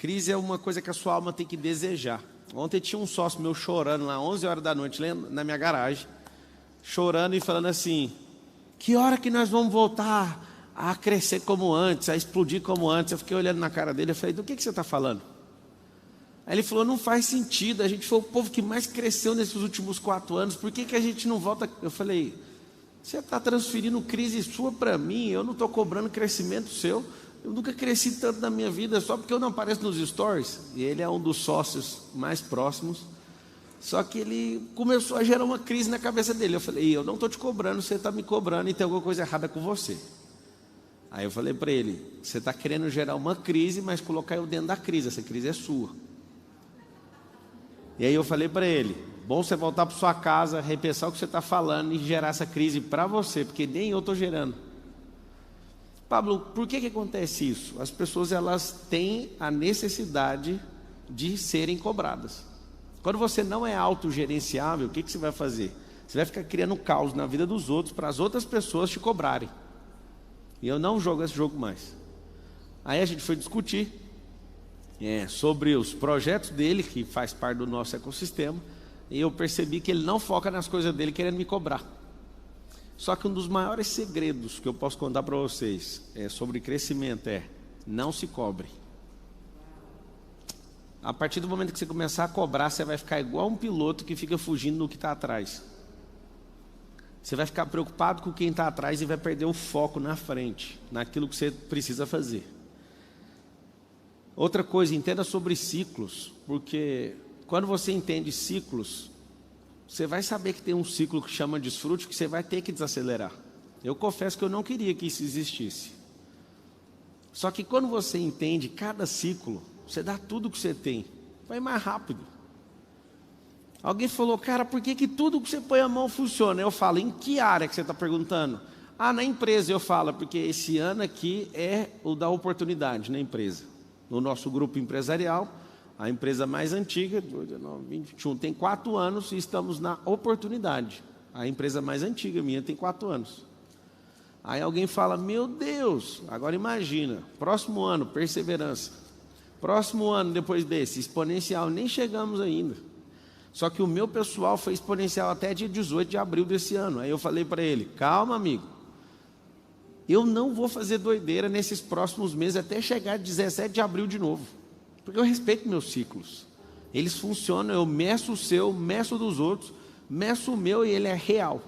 Crise é uma coisa que a sua alma tem que desejar. Ontem tinha um sócio meu chorando lá, 11 horas da noite, na minha garagem, chorando e falando assim: que hora que nós vamos voltar a crescer como antes, a explodir como antes? Eu fiquei olhando na cara dele, eu falei: do que você está falando? Aí ele falou: não faz sentido, a gente foi o povo que mais cresceu nesses últimos 4 anos, por que a gente não volta? Eu falei: você está transferindo crise sua para mim, eu não estou cobrando crescimento seu. Eu nunca cresci tanto na minha vida, só porque eu não apareço nos stories. E ele é um dos sócios mais próximos. Só que ele começou a gerar uma crise na cabeça dele. Eu falei: eu não estou te cobrando, você está me cobrando e tem alguma coisa errada com você. Aí eu falei para ele: você está querendo gerar uma crise, mas colocar eu dentro da crise, essa crise é sua. E aí eu falei para ele: bom você voltar para sua casa, repensar o que você está falando e gerar essa crise para você, porque nem eu estou gerando. Pablo, por que acontece isso? As pessoas, elas têm a necessidade de serem cobradas. Quando você não é autogerenciável, o que você vai fazer? Você vai ficar criando caos na vida dos outros para as outras pessoas te cobrarem. E eu não jogo esse jogo mais. Aí a gente foi discutir sobre os projetos dele, que faz parte do nosso ecossistema, e eu percebi que ele não foca nas coisas dele querendo me cobrar. Só que um dos maiores segredos que eu posso contar para vocês sobre crescimento é: não se cobre. A partir do momento que você começar a cobrar, você vai ficar igual um piloto que fica fugindo do que está atrás. Você vai ficar preocupado com quem está atrás e vai perder o foco na frente, naquilo que você precisa fazer. Outra coisa, entenda sobre ciclos, porque quando você entende ciclos, você vai saber que tem um ciclo que chama desfrute, que você vai ter que desacelerar. Eu confesso que eu não queria que isso existisse. Só que quando você entende cada ciclo, você dá tudo que você tem, vai mais rápido. Alguém falou: cara, por que tudo que você põe a mão funciona? Eu falo: em que área que você está perguntando? Ah, na empresa. Eu falo: porque esse ano aqui é o da oportunidade na empresa. No nosso grupo empresarial, a empresa mais antiga, 21, tem 4 anos e estamos na oportunidade. A empresa mais antiga minha tem 4 anos. Aí alguém fala: meu Deus, agora imagina, próximo ano, perseverança. Próximo ano, depois desse, exponencial, nem chegamos ainda. Só que o meu pessoal foi exponencial até dia 18 de abril desse ano. Aí eu falei para ele: calma, amigo, eu não vou fazer doideira nesses próximos meses até chegar 17 de abril de novo. Porque eu respeito meus ciclos. Eles funcionam, eu meço o seu, meço o dos outros, meço o meu e ele é real.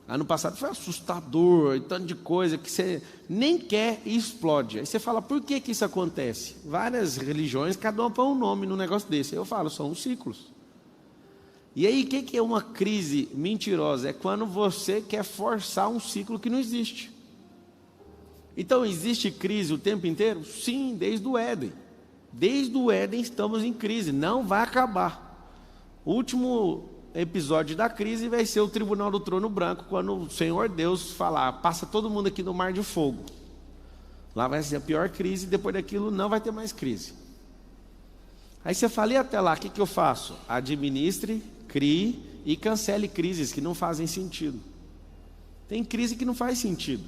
Ano passado foi assustador, tanto de coisa que você nem quer e explode. Aí você fala: por que isso acontece? Várias religiões, cada uma põe um nome num negócio desse. Eu falo: são os ciclos. E aí, o que é uma crise mentirosa? É quando você quer forçar um ciclo que não existe. Então, existe crise o tempo inteiro? Sim, desde o Éden. Desde o Éden estamos em crise, não vai acabar. O último episódio da crise vai ser o tribunal do trono branco, quando o Senhor Deus falar: passa todo mundo aqui no mar de fogo. Lá vai ser a pior crise, depois daquilo não vai ter mais crise. Aí você fala: e até lá, o que eu faço? Administre, crie e cancele crises que não fazem sentido. Tem crise que não faz sentido,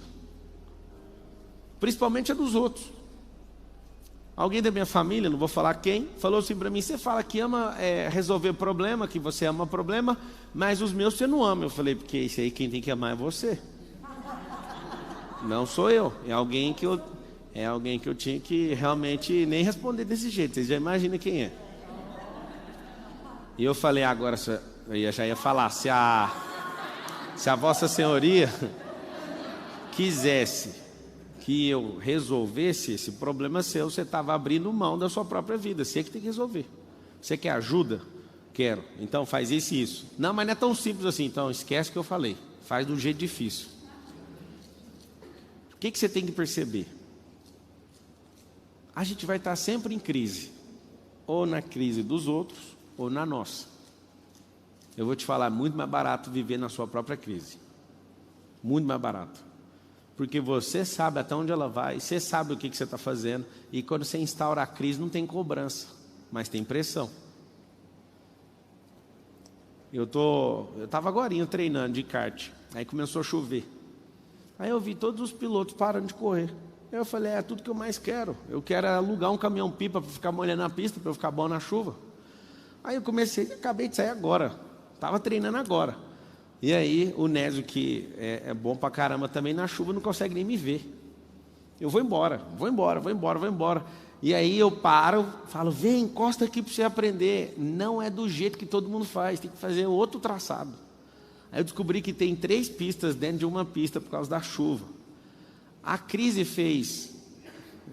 principalmente a dos outros. Alguém da minha família, não vou falar quem, falou assim para mim: você fala que ama resolver problema, que você ama problema, mas os meus você não ama. Eu falei: porque isso aí quem tem que amar é você. Não sou eu, é alguém que eu tinha que realmente nem responder desse jeito. Vocês já imaginam quem é. E eu falei: agora, eu já ia falar, se a vossa senhoria quisesse que eu resolvesse esse problema seu, você estava abrindo mão da sua própria vida. Você que tem que resolver. Você quer ajuda? Quero. Então faz isso e isso. Não, mas não é tão simples assim. Então esquece o que eu falei. Faz do jeito difícil. O que você tem que perceber? A gente vai estar sempre em crise. Ou na crise dos outros, ou na nossa. Eu vou te falar: é muito mais barato viver na sua própria crise. Muito mais barato. Porque você sabe até onde ela vai, você sabe o que você está fazendo. E quando você instaura a crise, não tem cobrança, mas tem pressão. Eu estava agorinha treinando de kart, aí começou a chover. Aí eu vi todos os pilotos parando de correr. Eu falei, é tudo que eu mais quero. Eu quero alugar um caminhão-pipa para ficar molhando a pista, para eu ficar bom na chuva. Aí eu comecei, acabei de sair agora. Estava treinando agora. E aí o Nésio, que é bom pra caramba também, na chuva não consegue nem me ver. Eu vou embora. E aí eu paro, falo, vem, encosta aqui para você aprender. Não é do jeito que todo mundo faz, tem que fazer outro traçado. Aí eu descobri que tem 3 pistas dentro de uma pista por causa da chuva. A Crise fez,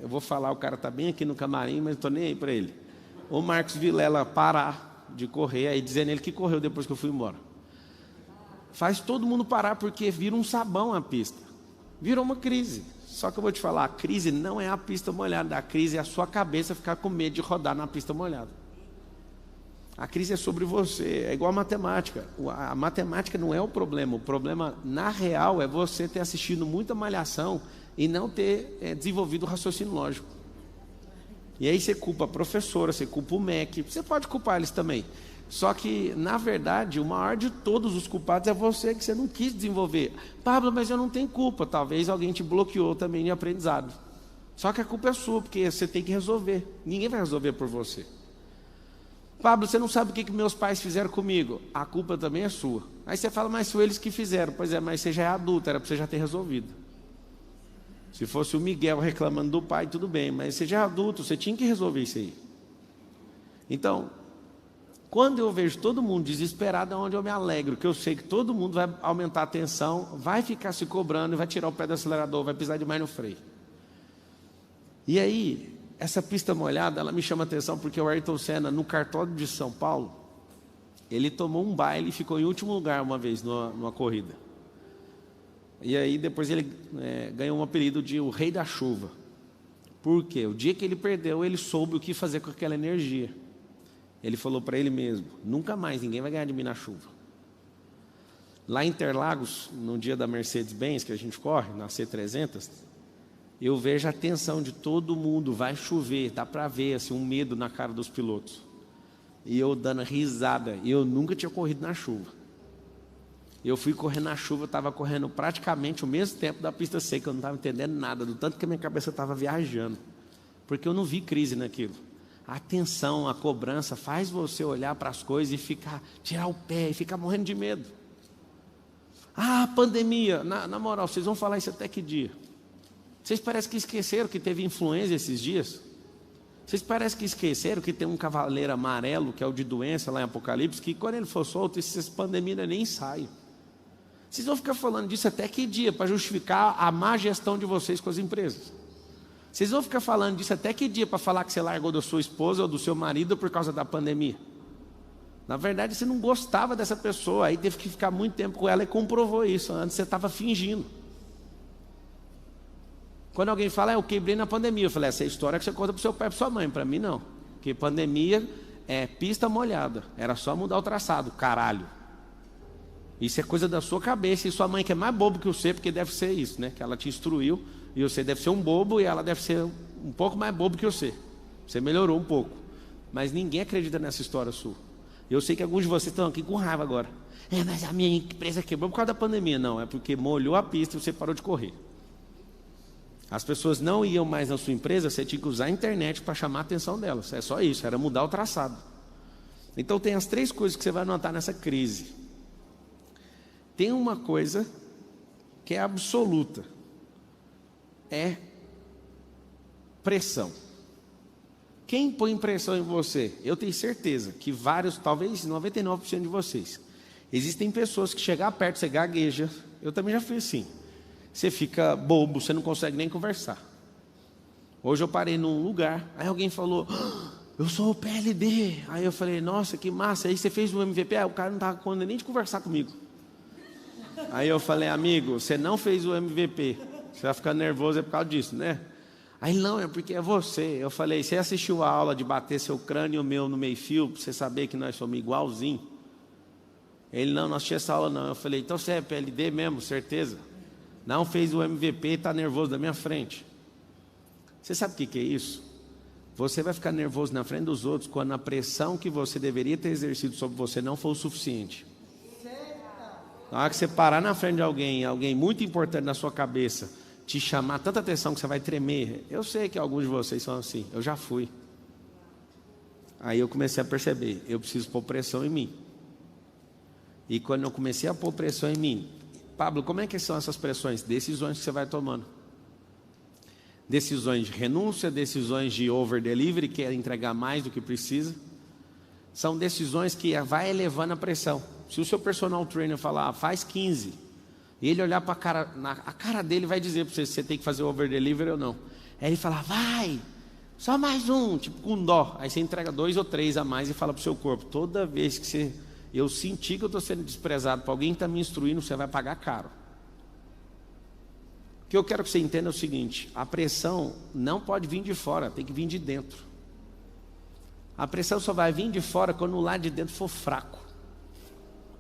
eu vou falar, o cara está bem aqui no camarim, mas não estou nem aí para ele. O Marcos Vilela parar de correr, aí dizendo ele que correu depois que eu fui embora. Faz todo mundo parar porque vira um sabão a pista. Virou uma crise. Só que eu vou te falar, a crise não é a pista molhada, a crise é a sua cabeça ficar com medo de rodar na pista molhada. A crise é sobre você, é igual a matemática. A matemática não é o problema na real é você ter assistido muita malhação e não ter desenvolvido o raciocínio lógico. E aí você culpa a professora, você culpa o MEC, você pode culpar eles também. Só que, na verdade, o maior de todos os culpados é você, que você não quis desenvolver. Pablo, mas eu não tenho culpa. Talvez alguém te bloqueou também de aprendizado. Só que a culpa é sua, porque você tem que resolver. Ninguém vai resolver por você. Pablo, você não sabe o que meus pais fizeram comigo. A culpa também é sua. Aí você fala, mas foi eles que fizeram. Pois é, mas você já é adulto, era para você já ter resolvido. Se fosse o Miguel reclamando do pai, tudo bem. Mas você já é adulto, você tinha que resolver isso aí. Então, quando eu vejo todo mundo desesperado, é onde eu me alegro, que eu sei que todo mundo vai aumentar a tensão, vai ficar se cobrando, vai tirar o pé do acelerador, vai pisar demais no freio. E aí, essa pista molhada, ela me chama a atenção, porque o Ayrton Senna, no cartódromo de São Paulo, ele tomou um baile e ficou em último lugar uma vez numa corrida. E aí, depois ele ganhou um apelido de o Rei da Chuva. Por quê? O dia que ele perdeu, ele soube o que fazer com aquela energia. Ele falou para ele mesmo, nunca mais ninguém vai ganhar de mim na chuva. Lá em Interlagos, no dia da Mercedes-Benz, que a gente corre, na C300, eu vejo a tensão de todo mundo, vai chover, dá para ver assim, um medo na cara dos pilotos. E eu dando risada, e eu nunca tinha corrido na chuva. Eu fui correr na chuva, eu estava correndo praticamente o mesmo tempo da pista seca, eu não estava entendendo nada, do tanto que a minha cabeça estava viajando. Porque eu não vi crise naquilo. A tensão, a cobrança faz você olhar para as coisas e tirar o pé e ficar morrendo de medo. Ah, pandemia, na moral, vocês vão falar isso até que dia? Vocês parecem que esqueceram que teve influenza esses dias? Vocês parecem que esqueceram que tem um cavaleiro amarelo, que é o de doença lá em Apocalipse, que quando ele for solto, essas pandemias nem saem. Vocês vão ficar falando disso até que dia, para justificar a má gestão de vocês com as empresas? Vocês vão ficar falando disso até que dia para falar que você largou da sua esposa ou do seu marido por causa da pandemia? Na verdade, você não gostava dessa pessoa, aí teve que ficar muito tempo com ela e comprovou isso. Antes você estava fingindo. Quando alguém fala, eu quebrei na pandemia, eu falei, essa é a história que você conta para o seu pai e para sua mãe. Para mim, não. Porque pandemia é pista molhada. Era só mudar o traçado, caralho. Isso é coisa da sua cabeça. E sua mãe, que é mais bobo que você, porque deve ser isso, né? Que ela te instruiu. E você deve ser um bobo e ela deve ser um pouco mais bobo que você. Você melhorou um pouco. Mas ninguém acredita nessa história sua. Eu sei que alguns de vocês estão aqui com raiva agora. Mas a minha empresa quebrou por causa da pandemia. Não, é porque molhou a pista e você parou de correr. As pessoas não iam mais na sua empresa, você tinha que usar a internet para chamar a atenção delas. É só isso, era mudar o traçado. Então tem as 3 coisas que você vai notar nessa crise. Tem uma coisa que é absoluta. É pressão. Quem põe pressão em você? Eu tenho certeza que vários, talvez 99% de vocês. Existem pessoas que chegam perto, você gagueja. Eu também já fui assim. Você fica bobo, você não consegue nem conversar. Hoje eu parei num lugar, aí alguém falou, eu sou o PLD. Aí eu falei, nossa, que massa. Aí você fez o MVP, o cara não estava com nem de conversar comigo. Aí eu falei, amigo, você não fez o MVP. Você vai ficar nervoso é por causa disso, né? Aí não, é porque é você. Eu falei, você assistiu a aula de bater seu crânio e o meu no meio fio, para você saber que nós somos igualzinho? Ele, não assistiu essa aula não. Eu falei, então você é PLD mesmo, certeza? Não fez o MVP e está nervoso na minha frente. Você sabe o que é isso? Você vai ficar nervoso na frente dos outros quando a pressão que você deveria ter exercido sobre você não for o suficiente. Na hora que você parar na frente de alguém muito importante na sua cabeça, te chamar tanta atenção que você vai tremer. Eu sei que alguns de vocês são assim, eu já fui. Aí eu comecei a perceber, eu preciso pôr pressão em mim. E quando eu comecei a pôr pressão em mim, Pablo, como é que são essas pressões? Decisões que você vai tomando. Decisões de renúncia, decisões de over-delivery, que é entregar mais do que precisa. São decisões que vai elevando a pressão. Se o seu personal trainer falar, faz 15, e ele olhar para a cara dele vai dizer para você se você tem que fazer over-delivery ou não. Aí ele fala, vai, só mais um, tipo com dó. Aí você entrega 2 ou 3 a mais e fala para o seu corpo, toda vez que eu sentir que eu estou sendo desprezado por alguém que está me instruindo, você vai pagar caro. O que eu quero que você entenda é o seguinte, a pressão não pode vir de fora, tem que vir de dentro. A pressão só vai vir de fora quando o lado de dentro for fraco.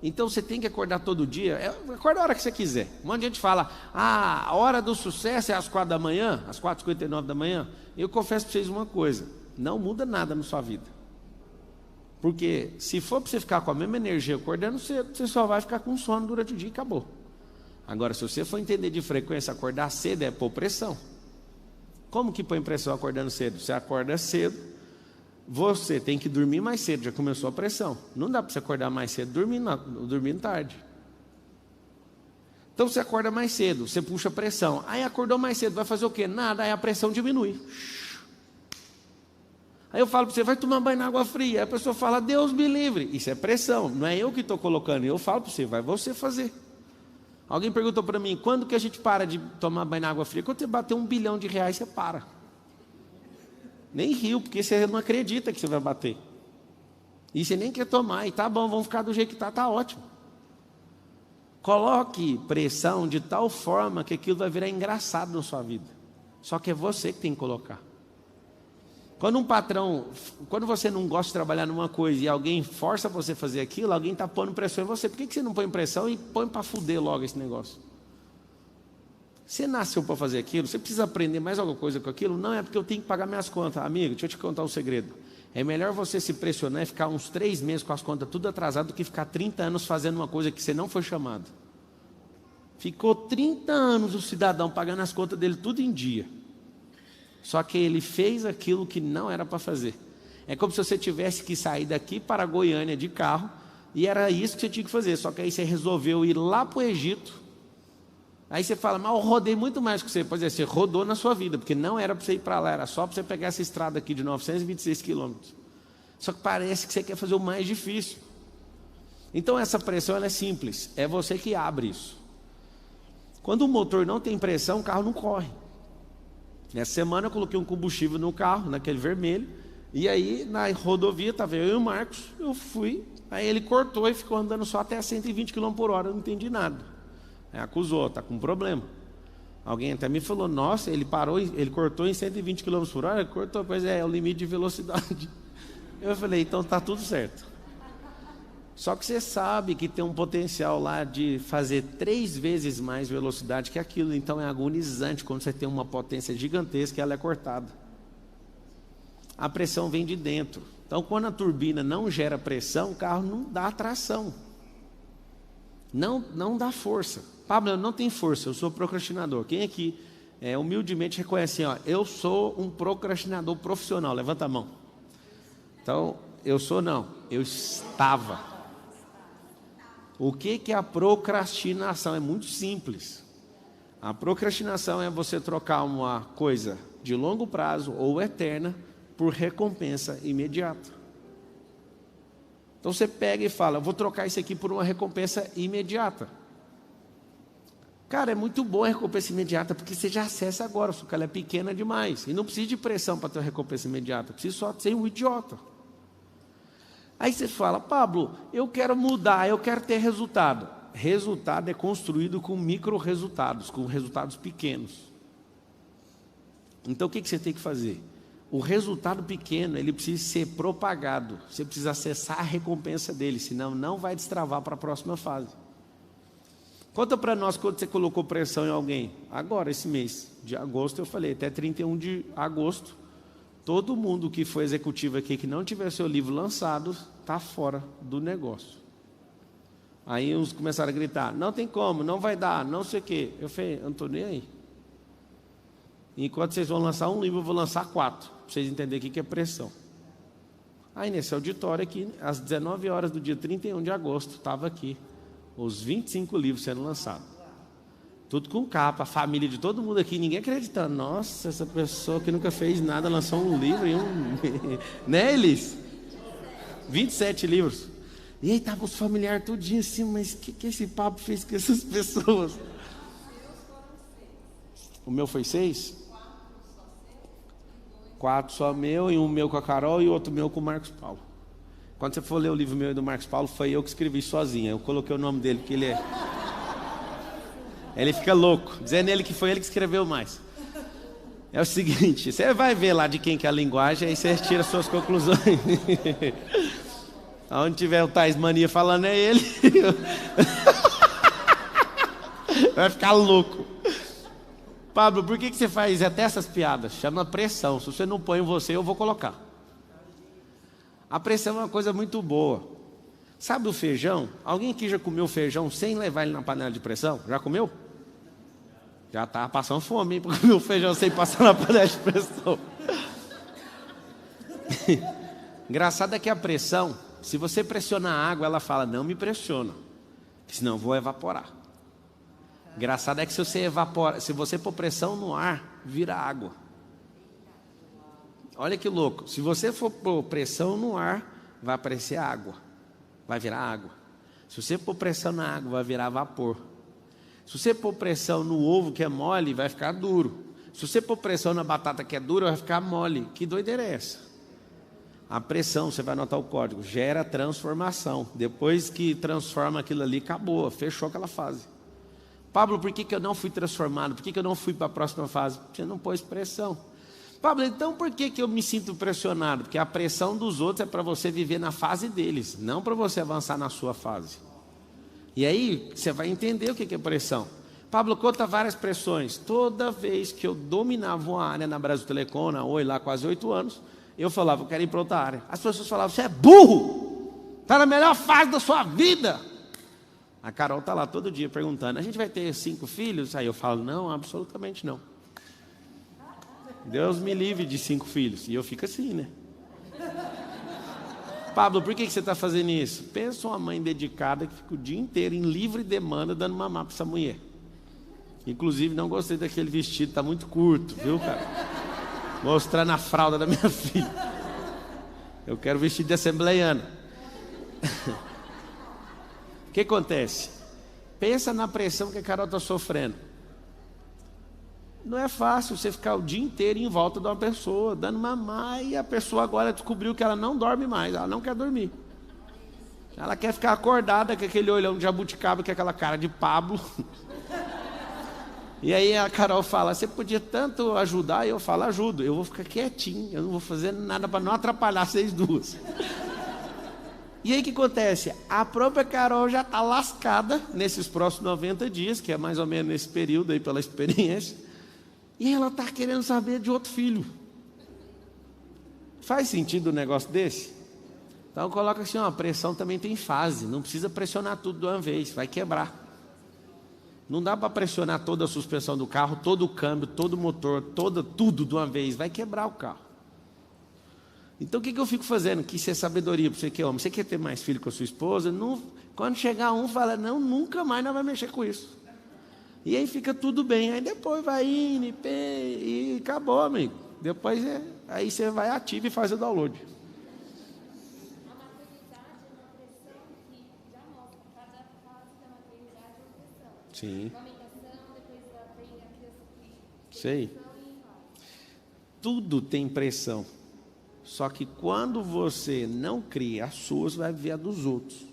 Então você tem que acordar todo dia, acorda a hora que você quiser. Um monte de gente fala, a hora do sucesso é às 4 da manhã, às 4h59 da manhã. Eu confesso para vocês uma coisa, não muda nada na sua vida. Porque se for para você ficar com a mesma energia acordando cedo, você só vai ficar com sono durante o dia e acabou. Agora, se você for entender de frequência, acordar cedo é pôr pressão. Como que põe pressão acordando cedo? Você acorda cedo, você tem que dormir mais cedo, já começou a pressão. Não dá para você acordar mais cedo dormindo tarde. Então você acorda mais cedo, você puxa pressão. Aí acordou mais cedo, vai fazer o quê? Nada, aí a pressão diminui. Aí eu falo para você, vai tomar banho na água fria. Aí a pessoa fala, Deus me livre. Isso é pressão, não é eu que estou colocando. Eu falo para você, vai você fazer. Alguém perguntou para mim, quando que a gente para de tomar banho na água fria? Quando você bater R$1 bilhão, você para. Nem riu, porque você não acredita que você vai bater. E você nem quer tomar, e tá bom, vamos ficar do jeito que tá ótimo. Coloque pressão de tal forma que aquilo vai virar engraçado na sua vida. Só que é você que tem que colocar. Quando você não gosta de trabalhar numa coisa e alguém força você a fazer aquilo, alguém está pondo pressão em você. Por que você não põe pressão e põe para fuder logo esse negócio? Você nasceu para fazer aquilo, você precisa aprender mais alguma coisa com aquilo? Não, é porque eu tenho que pagar minhas contas. Amigo, deixa eu te contar um segredo. É melhor você se pressionar e ficar uns 3 meses com as contas tudo atrasado do que ficar 30 anos fazendo uma coisa que você não foi chamado. Ficou 30 anos o cidadão pagando as contas dele tudo em dia. Só que ele fez aquilo que não era para fazer. É como se você tivesse que sair daqui para Goiânia de carro, e era isso que você tinha que fazer. Só que aí você resolveu ir lá para o Egito. Aí você fala, mas eu rodei muito mais que você. Pois é, você rodou na sua vida, porque não era para você ir para lá, era só para você pegar essa estrada aqui de 926 quilômetros. Só que parece que você quer fazer o mais difícil. Então essa pressão ela é simples, é você que abre isso. Quando o motor não tem pressão, o carro não corre. Nessa semana eu coloquei um combustível no carro, naquele vermelho, e aí na rodovia estava eu e o Marcos, eu fui, aí ele cortou e ficou andando só até 120 km por hora, eu não entendi nada. Aí acusou, está com problema. Alguém até me falou, nossa, ele parou, ele cortou em 120 km por hora, ele cortou, pois é o limite de velocidade. Eu falei, então está tudo certo. Só que você sabe que tem um potencial lá de fazer 3 vezes mais velocidade que aquilo. Então é agonizante quando você tem uma potência gigantesca e ela é cortada. A pressão vem de dentro. Então quando a turbina não gera pressão, o carro não dá tração. Não dá força. Pablo, eu não tenho força, eu sou procrastinador. Quem aqui humildemente reconhece assim, ó, eu sou um procrastinador profissional? Levanta a mão. Então, eu estava. O que é a procrastinação? É muito simples. A procrastinação é você trocar uma coisa de longo prazo ou eterna por recompensa imediata. Então você pega e fala, vou trocar isso aqui por uma recompensa imediata. Cara, é muito bom a recompensa imediata, porque você já acessa agora, só que ela é pequena demais. E não precisa de pressão para ter uma recompensa imediata, precisa só ser um idiota. Aí você fala, Pablo, eu quero mudar, eu quero ter resultado. Resultado é construído com micro resultados, com resultados pequenos. Então o que você tem que fazer? O resultado pequeno, ele precisa ser propagado. Você precisa acessar a recompensa dele, senão não vai destravar para a próxima fase. Conta para nós quando você colocou pressão em alguém. Agora, esse mês de agosto, eu falei, até 31 de agosto, todo mundo que foi executivo aqui, que não tiver seu livro lançado, está fora do negócio. Aí uns começaram a gritar, não tem como, não vai dar, não sei o quê. Eu falei, eu não estou nem aí. Enquanto vocês vão lançar um livro, eu vou lançar 4, para vocês entenderem o que é pressão. Aí nesse auditório aqui, às 19 horas do dia 31 de agosto, estava aqui, os 25 livros sendo lançados. Tudo com capa, a família de todo mundo aqui, ninguém acreditando. Nossa, essa pessoa que nunca fez nada, lançou um livro e né, Elis? 27 livros. E aí estavam os familiares tudinho assim, mas o que esse papo fez com essas pessoas? O meu foi 6? 4 só meu, e um meu com a Carol e outro meu com o Marcos Paulo. Quando você for ler o livro meu e do Marcos Paulo, foi eu que escrevi sozinho. Eu coloquei o nome dele, porque ele fica louco, dizendo ele que foi ele que escreveu mais. É o seguinte, você vai ver lá de quem que é a linguagem, aí você tira suas conclusões. Onde tiver o Tais Mania falando é ele. Vai ficar louco. Pablo, por que você faz até essas piadas? Chama pressão. Se você não põe em você, eu vou colocar. A pressão é uma coisa muito boa. Sabe o feijão? Alguém aqui já comeu feijão sem levar ele na panela de pressão? Já comeu? Já está passando fome, hein, para comer o feijão sem passar na panela de pressão. Engraçado é que a pressão, se você pressionar a água, ela fala, não me pressiona, senão eu vou evaporar. Engraçado é que se você pôr pressão no ar, vira água. Olha que louco. Se você for pôr pressão no ar, vai aparecer água. Vai virar água. Se você pôr pressão na água, vai virar vapor. Se você pôr pressão no ovo que é mole, vai ficar duro. Se você pôr pressão na batata que é dura, vai ficar mole. Que doideira é essa? A pressão, você vai anotar o código, gera transformação. Depois que transforma aquilo ali, acabou, fechou aquela fase. Pablo, por que eu não fui transformado? Por que eu não fui para a próxima fase? Porque você não pôs pressão. Pablo, então por que eu me sinto pressionado? Porque a pressão dos outros é para você viver na fase deles, não para você avançar na sua fase. E aí você vai entender o que é pressão. Pablo, conta várias pressões. Toda vez que eu dominava uma área na Brasil Telecom, na Oi, lá quase 8 anos, eu falava, eu quero ir para outra área. As pessoas falavam, você é burro, está na melhor fase da sua vida. A Carol está lá todo dia perguntando, a gente vai ter 5 filhos? Aí eu falo, não, absolutamente não. Deus me livre de 5 filhos. E eu fico assim, né? Pablo, por que você está fazendo isso? Pensa uma mãe dedicada que fica o dia inteiro em livre demanda dando mamar para essa mulher. Inclusive, não gostei daquele vestido, está muito curto, viu, cara? Mostrando a fralda da minha filha. Eu quero vestido de assembleiana. O que acontece? Pensa na pressão que a Carol está sofrendo. Não é fácil você ficar o dia inteiro em volta de uma pessoa, dando mamar, e a pessoa agora descobriu que ela não dorme mais, ela não quer dormir. Ela quer ficar acordada com aquele olhão de jabuticaba, com aquela cara de Pablo. E aí a Carol fala, você podia tanto ajudar, e eu falo, ajudo, eu vou ficar quietinho, eu não vou fazer nada para não atrapalhar vocês duas. E aí o que acontece? A própria Carol já está lascada nesses próximos 90 dias, que é mais ou menos nesse período aí pela experiência, e ela está querendo saber de outro filho. Faz sentido um negócio desse? Então coloca assim, ó, a pressão também tem fase, não precisa pressionar tudo de uma vez, vai quebrar. Não dá para pressionar toda a suspensão do carro, todo o câmbio, todo o motor, tudo de uma vez, vai quebrar o carro. Então o que eu fico fazendo? Que isso é sabedoria para você que é homem. Você quer ter mais filho com a sua esposa? Não, quando chegar um, fala, não, nunca mais nós vamos mexer com isso. E aí fica tudo bem. Aí depois vai indo e acabou, amigo. Depois aí você vai ativo e faz o download. A maturidade é uma pressão que já mostra cada fase da maturidade é uma pressão. Sim. Amamentação, depois vem a criança que Sei. Tudo tem pressão. Só que quando você não cria a sua, você vai ver a dos outros.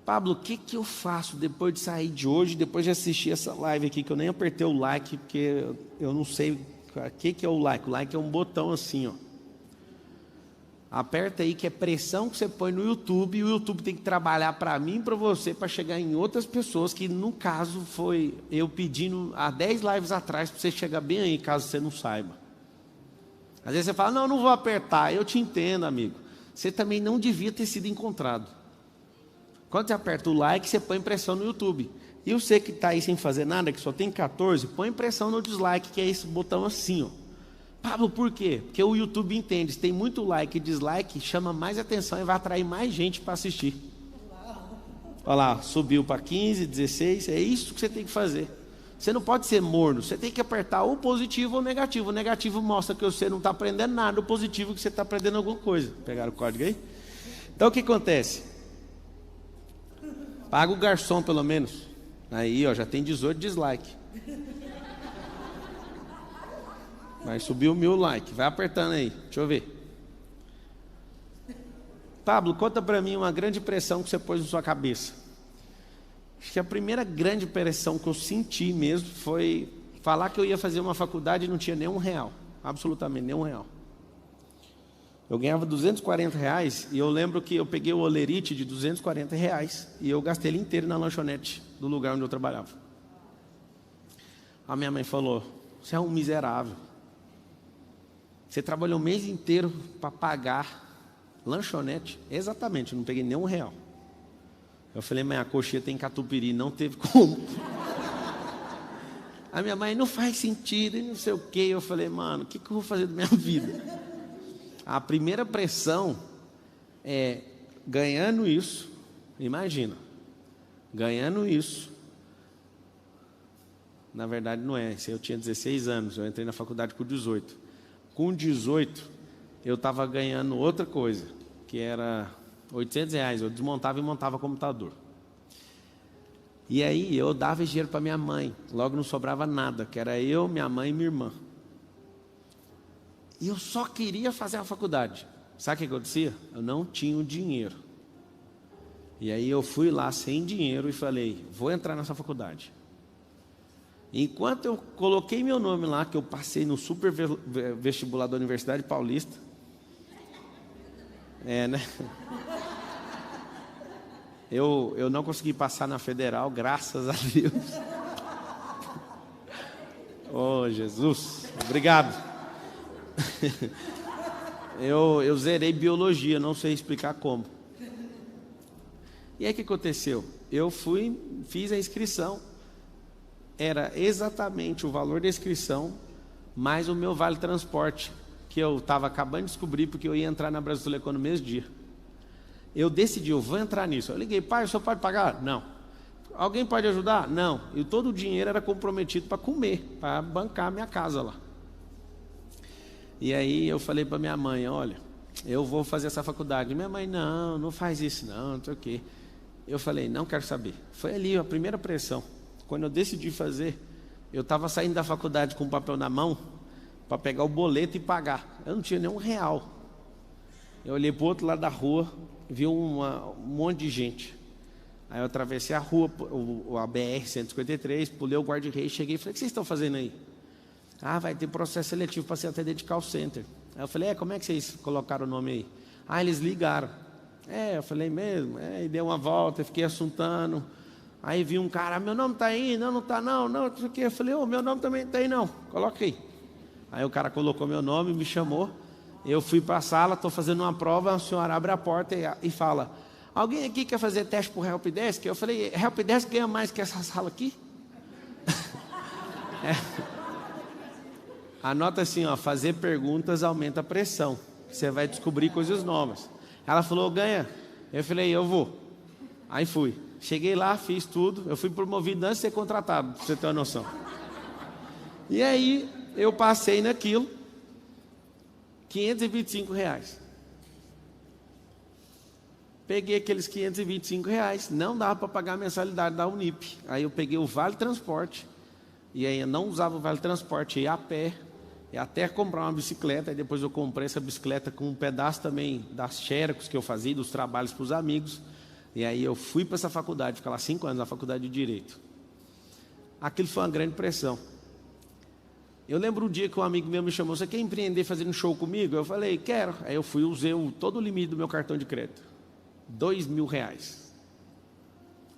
Pablo, o que eu faço depois de sair de hoje, depois de assistir essa live aqui, que eu nem apertei o like, porque eu não sei o que é o like. O like é um botão assim, ó. Aperta aí, que é pressão que você põe no YouTube, e o YouTube tem que trabalhar para mim e para você, para chegar em outras pessoas, que no caso foi eu pedindo há 10 lives atrás, para você chegar bem aí, caso você não saiba. Às vezes você fala, não vou apertar. Eu te entendo, amigo. Você também não devia ter sido encontrado. Quando você aperta o like, você põe pressão no YouTube. E você que está aí sem fazer nada, que só tem 14, põe pressão no dislike, que é esse botão assim, ó. Pablo, por quê? Porque o YouTube entende, se tem muito like e dislike, chama mais atenção e vai atrair mais gente para assistir. Olha lá, subiu para 15, 16, é isso que você tem que fazer. Você não pode ser morno, você tem que apertar ou positivo ou negativo. O negativo mostra que você não está aprendendo nada, o positivo que você está aprendendo alguma coisa. Pegaram o código aí? Então o que acontece? Paga o garçom pelo menos. Aí, ó, já tem 18 dislike. Vai subir o 1000 like. Vai apertando aí. Deixa eu ver. Pablo, conta pra mim uma grande pressão que você pôs na sua cabeça. Acho que a primeira grande pressão que eu senti mesmo foi falar que eu ia fazer uma faculdade e não tinha nenhum real. Absolutamente nenhum real. Eu ganhava R$240 e eu lembro que eu peguei o olerite de R$240 e eu gastei ele inteiro na lanchonete do lugar onde eu trabalhava. A minha mãe falou, você é um miserável. Você trabalhou o mês inteiro para pagar lanchonete? Exatamente, eu não peguei nenhum real. Eu falei, mãe, a coxinha tem catupiry, não teve como. A minha mãe, não faz sentido, e não sei o quê. Eu falei, mano, o que eu vou fazer da minha vida? A primeira pressão é ganhando isso, imagina, ganhando isso. Na verdade não é, eu tinha 16 anos, eu entrei na faculdade com 18. Com 18, eu estava ganhando outra coisa, que era R$800, eu desmontava e montava computador. E aí eu dava dinheiro para minha mãe, logo não sobrava nada, que era eu, minha mãe e minha irmã. E eu só queria fazer a faculdade. Sabe o que acontecia? Eu não tinha o dinheiro. E aí eu fui lá sem dinheiro e falei, vou entrar nessa faculdade. Enquanto eu coloquei meu nome lá, que eu passei no super vestibular da Universidade Paulista. Né? Eu não consegui passar na Federal, graças a Deus. Oh, Jesus, obrigado. Eu zerei biologia, não sei explicar como. E aí o que aconteceu? Eu fiz a inscrição. Era exatamente o valor da inscrição, mais o meu vale transporte, que eu estava acabando de descobrir, porque eu ia entrar na Brasileira no mesmo dia. Eu decidi, eu vou entrar nisso. Eu liguei, pai, o senhor pode pagar? Não. Alguém pode ajudar? Não. E todo o dinheiro era comprometido para comer, para bancar a minha casa lá. E aí eu falei para minha mãe, olha, eu vou fazer essa faculdade. Minha mãe, não faz isso não sei o quê. Eu falei, não quero saber. Foi ali a primeira pressão. Quando eu decidi fazer, eu estava saindo da faculdade com o papel na mão, para pegar o boleto e pagar. Eu não tinha nenhum real. Eu olhei para o outro lado da rua, vi um monte de gente. Aí eu atravessei a rua, a BR-153, pulei o guarda-reis, cheguei e falei, o que vocês estão fazendo aí? Ah, vai ter processo seletivo para ser atendente de call center. Aí eu falei, como é que vocês colocaram o nome aí? Ah, eles ligaram. Eu falei mesmo. E dei uma volta, fiquei assuntando. Aí vi um cara, meu nome está aí, não está não sei o quê. Eu falei, meu nome também está aí não, coloca aí. Aí o cara colocou meu nome, me chamou. Eu fui para a sala, estou fazendo uma prova, a senhora abre a porta e fala, alguém aqui quer fazer teste para o Helpdesk? Eu falei, Helpdesk ganha mais que essa sala aqui? Anota assim, fazer perguntas aumenta a pressão. Você vai descobrir coisas novas. Ela falou, ganha. Eu falei, eu vou. Aí fui. Cheguei lá, fiz tudo. Eu fui promovido antes de ser contratado, para você ter uma noção. E aí, eu passei naquilo. R$525. Peguei aqueles R$525. Não dava para pagar a mensalidade da Unip. Aí eu peguei o Vale Transporte. E aí eu não usava o Vale Transporte, ia a pé. E até comprar uma bicicleta. E depois eu comprei essa bicicleta com um pedaço também das xerox que eu fazia, dos trabalhos para os amigos. E aí eu fui para essa faculdade, fiquei lá 5 anos na faculdade de Direito. Aquilo foi uma grande pressão. Eu lembro um dia que um amigo meu me chamou, você quer empreender fazendo show comigo? Eu falei, quero. Aí eu fui, usei todo o limite do meu cartão de crédito. R$2.000.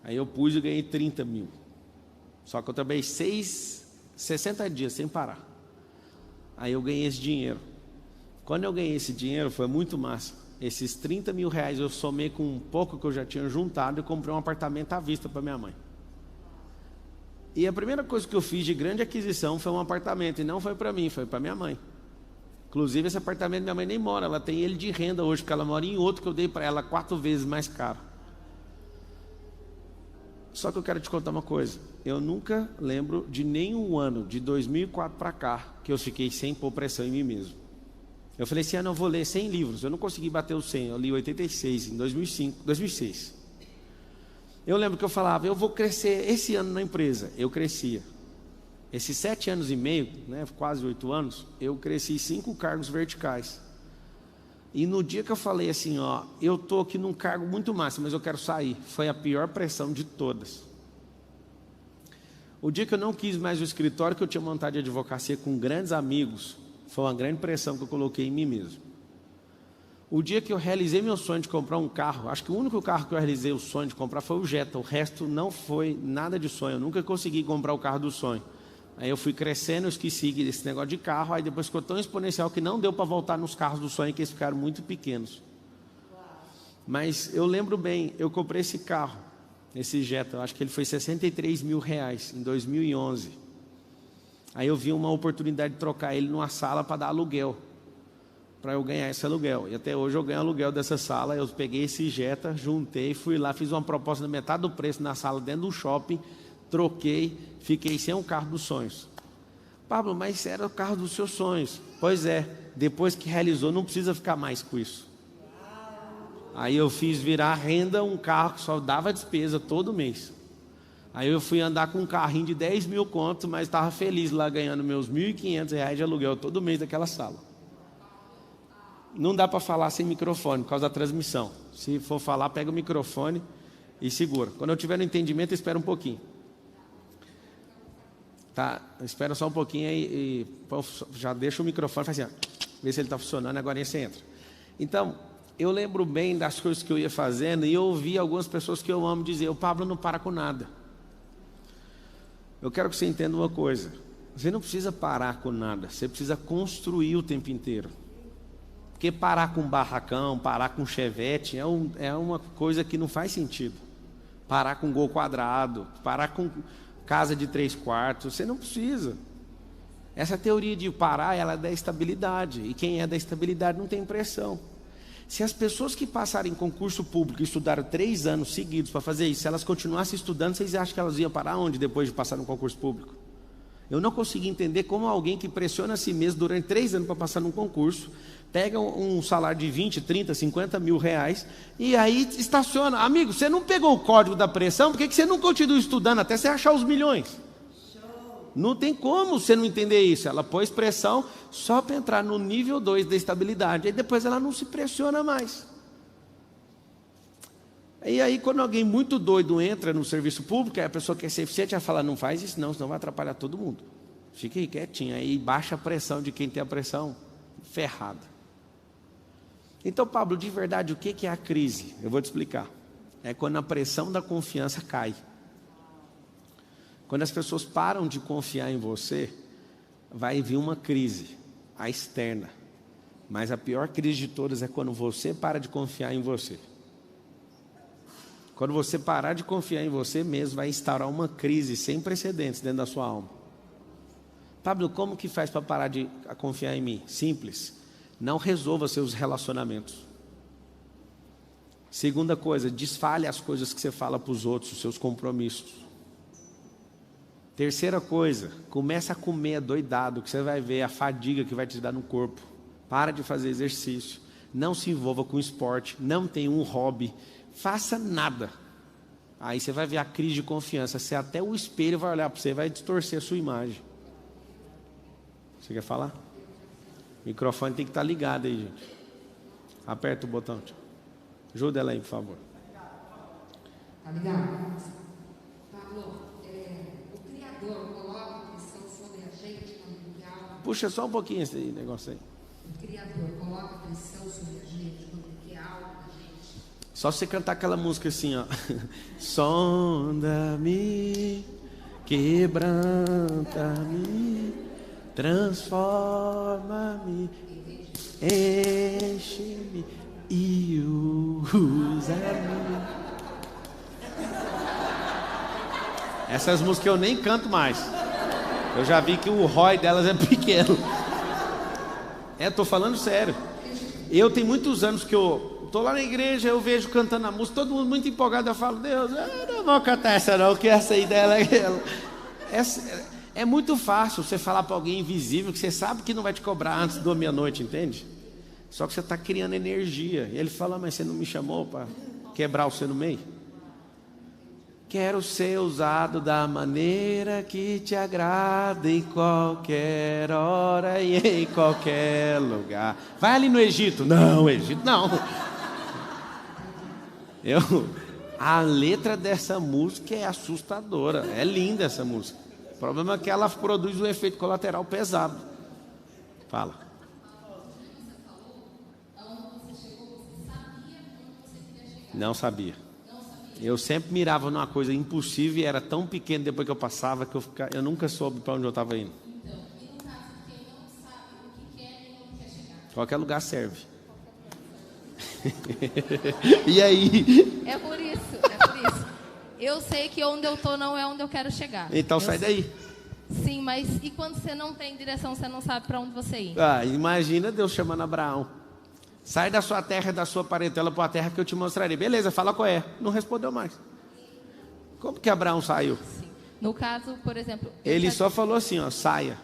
Aí eu pus e ganhei 30 mil. Só que eu trabalhei 60 dias sem parar. Aí eu ganhei esse dinheiro. Quando eu ganhei esse dinheiro foi muito massa. Esses R$30.000 eu somei com um pouco que eu já tinha juntado e comprei um apartamento à vista para minha mãe. E a primeira coisa que eu fiz de grande aquisição foi um apartamento, e não foi para mim, foi para minha mãe. Inclusive esse apartamento minha mãe nem mora, ela tem ele de renda hoje, porque ela mora em outro que eu dei para ela 4 vezes mais caro. Só que eu quero te contar uma coisa, eu nunca lembro de nenhum ano, de 2004 para cá, que eu fiquei sem pôr pressão em mim mesmo. Eu falei, esse ano eu vou ler 100 livros, eu não consegui bater os 100, eu li 86 em 2006. Eu lembro que eu falava, eu vou crescer esse ano na empresa, eu crescia. Esses 7 anos e meio, né, quase 8 anos, eu cresci 5 cargos verticais. E no dia que eu falei assim, ó, eu estou aqui num cargo muito máximo, mas eu quero sair, foi a pior pressão de todas. O dia que eu não quis mais o escritório que eu tinha montado de advocacia com grandes amigos, foi uma grande pressão que eu coloquei em mim mesmo. O dia que eu realizei meu sonho de comprar um carro, acho que o único carro que eu realizei o sonho de comprar foi o Jetta, o resto não foi nada de sonho, eu nunca consegui comprar o carro do sonho. Aí eu fui crescendo, eu esqueci desse negócio de carro, aí depois ficou tão exponencial que não deu para voltar nos carros do sonho, que eles ficaram muito pequenos. Mas eu lembro bem, eu comprei esse carro, esse Jetta, eu acho que ele foi R$63 mil em 2011. Aí eu vi uma oportunidade de trocar ele numa sala para dar aluguel, para eu ganhar esse aluguel. E até hoje eu ganho aluguel dessa sala. Eu peguei esse Jetta, juntei, fui lá, fiz uma proposta na metade do preço na sala dentro do shopping, troquei, fiquei sem um carro dos sonhos. Pablo, mas era o carro dos seus sonhos. Pois é, depois que realizou não precisa ficar mais com isso. Aí eu fiz virar renda um carro que só dava despesa todo mês. Aí eu fui andar com um carrinho de 10 mil contos, mas estava feliz lá ganhando meus R$1.500 de aluguel todo mês daquela sala. Não dá para falar sem microfone por causa da transmissão. Se for falar, pega o microfone e segura. Quando eu tiver no entendimento, espera um pouquinho. Tá, espera só um pouquinho aí e já deixa o microfone, faz assim, ó, vê se ele está funcionando, agora você entra. Então, eu lembro bem das coisas que eu ia fazendo e eu ouvi algumas pessoas que eu amo dizer, o Pablo não para com nada. Eu quero que você entenda uma coisa, você não precisa parar com nada, você precisa construir o tempo inteiro. Porque parar com barracão, parar com chevette é uma coisa que não faz sentido. Parar com gol quadrado, parar com casa de 3 quartos, você não precisa. Essa teoria de parar, ela é da estabilidade, e quem é da estabilidade não tem pressão. Se as pessoas que passarem em concurso público e estudaram 3 anos seguidos para fazer isso, se elas continuassem estudando, vocês acham que elas iam parar onde depois de passar no concurso público? Eu não consegui entender como alguém que pressiona a si mesmo durante 3 anos para passar num concurso, pega um salário de 20, 30, 50 mil reais e aí estaciona. Amigo, você não pegou o código da pressão, por que você não continua estudando até você achar os milhões? Não tem como você não entender isso. Ela pôs pressão só para entrar no nível 2 da estabilidade, aí depois ela não se pressiona mais. E aí quando alguém muito doido entra no serviço público, a pessoa quer ser eficiente, vai falar, não faz isso não, senão vai atrapalhar todo mundo. Fica aí quietinho, aí baixa a pressão de quem tem a pressão ferrada. Então, Pablo, de verdade, o que é a crise? Eu vou te explicar. É quando a pressão da confiança cai. Quando as pessoas param de confiar em você, vai vir uma crise, a externa. Mas a pior crise de todas é quando você para de confiar em você. Quando você parar de confiar em você mesmo, vai instaurar uma crise sem precedentes dentro da sua alma. Pablo, como que faz para parar de confiar em mim? Simples. Não resolva seus relacionamentos. Segunda coisa, desfale as coisas que você fala para os outros, os seus compromissos. Terceira coisa, começa a comer doidado, que você vai ver a fadiga que vai te dar no corpo. Para de fazer exercício. Não se envolva com esporte. Não tenha um hobby. Faça nada. Aí você vai ver a crise de confiança. Você até o espelho vai olhar para você e vai distorcer a sua imagem. Você quer falar? O microfone tem que estar ligado aí, gente. Aperta o botão. Ajuda ela aí, por favor. Tá ligado? Pablo, o Criador coloca pressão sobre a gente quando quer algo. Puxa só um pouquinho esse negócio aí. O Criador coloca pressão sobre a gente quando quer algo da gente. Só você cantar aquela música assim, ó. Sonda-me, quebranta-me, transforma-me, enche-me e usa-me. Essas músicas eu nem canto mais. Eu já vi que o ROI delas é pequeno. Tô falando sério. Eu tenho muitos anos que eu tô lá na igreja, eu vejo cantando a música, todo mundo muito empolgado, eu falo, Deus, eu não vou cantar essa não, que essa aí dela é aquela. É muito fácil você falar para alguém invisível que você sabe que não vai te cobrar antes da meia-noite, entende? Só que você está criando energia. E ele fala, mas você não me chamou para quebrar você no meio? Quero ser usado da maneira que te agrada, em qualquer hora e em qualquer lugar. Vai ali no Egito. Não, Egito não. A letra dessa música é assustadora. É linda essa música. O problema é que ela produz um efeito colateral pesado. Fala. Não sabia. Eu sempre mirava numa coisa impossível e era tão pequeno depois que eu passava que eu nunca soube para onde eu estava indo. Então, e no caso de quem não sabe o que quer e não quer chegar? Qualquer lugar serve. E aí? É por isso. Eu sei que onde eu tô não é onde eu quero chegar. Então sai daí. Sim, mas e quando você não tem direção, você não sabe para onde você ir? Imagina Deus chamando Abraão. Sai da sua terra e da sua parentela para a terra que eu te mostrarei. Beleza, fala qual é. Não respondeu mais. Como que Abraão saiu? Sim. No caso, por exemplo... Ele só falou assim, saia.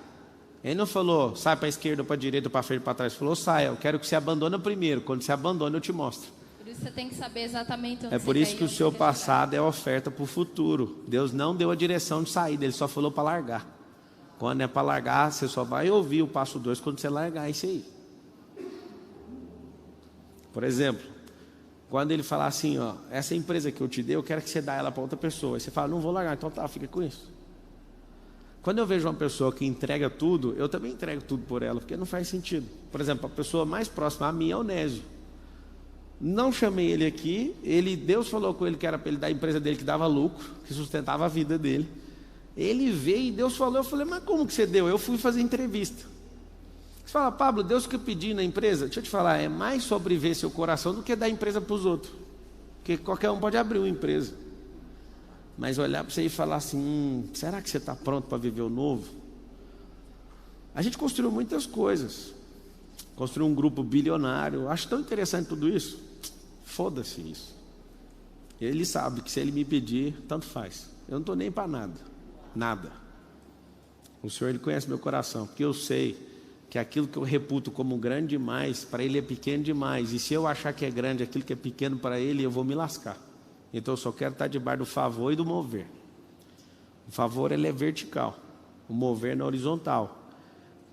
Ele não falou, sai para a esquerda, para a direita, para frente, para trás. Ele falou, saia, eu quero que você abandone primeiro. Quando você abandona, eu te mostro. Por isso você tem que saber exatamente onde É por isso que o seu passado é oferta para o futuro. Deus não deu a direção de saída, Ele só falou para largar. Quando é para largar, você só vai ouvir o passo 2 quando você largar isso aí. Por exemplo, quando ele falar assim, essa empresa que eu te dei, eu quero que você dê ela para outra pessoa. Aí você fala, não vou largar, então tá, fica com isso. Quando eu vejo uma pessoa que entrega tudo, eu também entrego tudo por ela, porque não faz sentido. Por exemplo, a pessoa mais próxima a mim é o Nésio. Não chamei ele aqui, Deus falou com ele que era para ele dar a empresa dele que dava lucro, que sustentava a vida dele. Ele veio e Deus falou, eu falei, mas como que você deu? Eu fui fazer entrevista. Você fala, Pablo, Deus que pediu na empresa, deixa eu te falar, é mais sobre ver seu coração do que dar empresa para os outros. Porque qualquer um pode abrir uma empresa. Mas olhar para você e falar assim, será que você está pronto para viver o novo? A gente construiu muitas coisas. Construiu um grupo bilionário. Acho tão interessante tudo isso. Foda-se isso. Ele sabe que se ele me pedir, tanto faz. Eu não estou nem para nada. Nada. O Senhor, Ele conhece meu coração, porque eu sei que aquilo que eu reputo como grande demais, para Ele é pequeno demais. E se eu achar que é grande aquilo que é pequeno para Ele, eu vou me lascar. Então eu só quero estar debaixo do favor e do mover. O favor, ele é vertical. O mover é horizontal.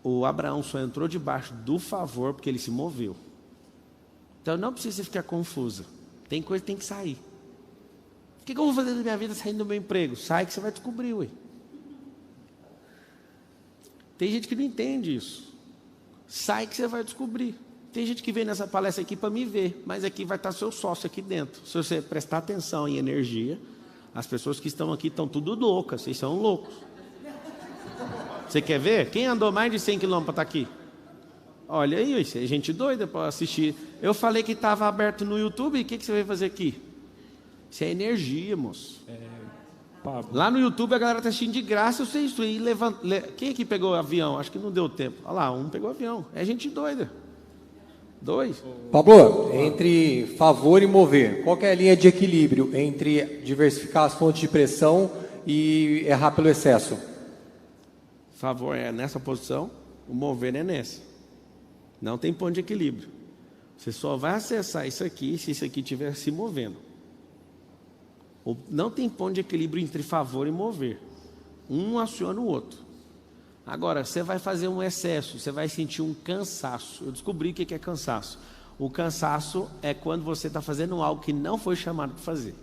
O Abraão só entrou debaixo do favor porque ele se moveu. Então não precisa ficar confusa. Tem coisa que tem que sair. O que eu vou fazer da minha vida saindo do meu emprego? Sai que você vai descobrir, ué. Tem gente que não entende isso. Sai que você vai descobrir. Tem gente que vem nessa palestra aqui para me ver, mas aqui vai estar seu sócio aqui dentro. Se você prestar atenção em energia, as pessoas que estão aqui estão tudo loucas, vocês são loucos. Você quer ver? Quem andou mais de 100 km para estar aqui? Olha aí, isso é gente doida para assistir. Eu falei que estava aberto no YouTube, e o que você vai fazer aqui? Isso é energia, moço. Lá no YouTube a galera está assistindo de graça, eu sei isso. E quem aqui pegou avião? Acho que não deu tempo. Olha lá, um pegou avião. É gente doida. 2. Pablo, entre favor e mover, qual que é a linha de equilíbrio entre diversificar as fontes de pressão e errar pelo excesso? Favor é nessa posição, o mover é nessa. Não tem ponto de equilíbrio. Você só vai acessar isso aqui se isso aqui estiver se movendo. Não tem ponto de equilíbrio entre favor e mover. Um aciona o outro. Agora, você vai fazer um excesso, você vai sentir um cansaço. Eu descobri o que é cansaço. O cansaço é quando você está fazendo algo que não foi chamado para fazer.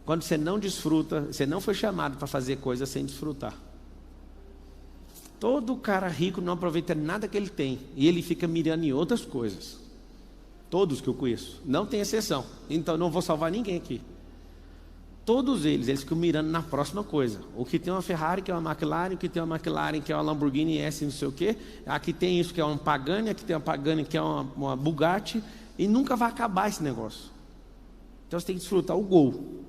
Quando você não desfruta, você não foi chamado para fazer coisa sem desfrutar. Todo cara rico não aproveita nada que ele tem. E ele fica mirando em outras coisas. Todos que eu conheço. Não tem exceção. Então não vou salvar ninguém aqui. Todos eles ficam mirando na próxima coisa. O que tem uma Ferrari, que é uma McLaren, o que tem uma McLaren, que é uma Lamborghini S, não sei o quê. Aqui tem isso, que é uma Pagani, aqui tem uma Pagani, que é uma Bugatti. E nunca vai acabar esse negócio. Então você tem que desfrutar o gol.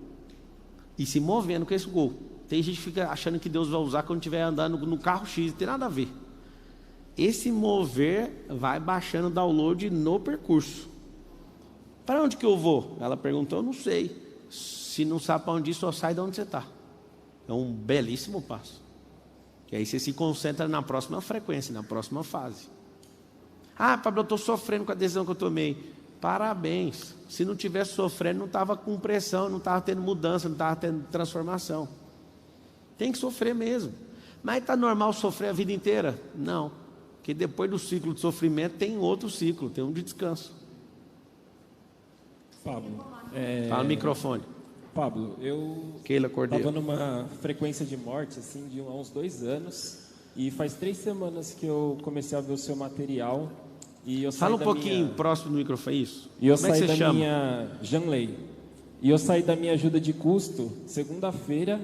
E se movendo com esse gol. Tem gente que fica achando que Deus vai usar quando estiver andando no carro X, não tem nada a ver. Esse mover vai baixando o download no percurso. Para onde que eu vou? Ela perguntou, eu não sei. Se não sabe para onde ir, só sai de onde você está. É um belíssimo passo. E aí você se concentra na próxima frequência, na próxima fase. Ah, Pablo, eu estou sofrendo com a decisão que eu tomei. Parabéns. Se não tivesse sofrendo, não estava com pressão, não estava tendo mudança, não estava tendo transformação. Tem que sofrer mesmo. Mas está normal sofrer a vida inteira? Não. Porque depois do ciclo de sofrimento tem outro ciclo, tem um de descanso. Pablo, Fala no microfone. Pablo, eu Keila Cordeiro. estava numa frequência de morte assim, há uns 2 anos. E faz 3 semanas que eu comecei a ver o seu material. E eu Fala saí um da pouquinho minha... próximo do microfone, isso. E eu Como é que saí você da chama? minha Janley. E eu saí da minha ajuda de custo segunda-feira,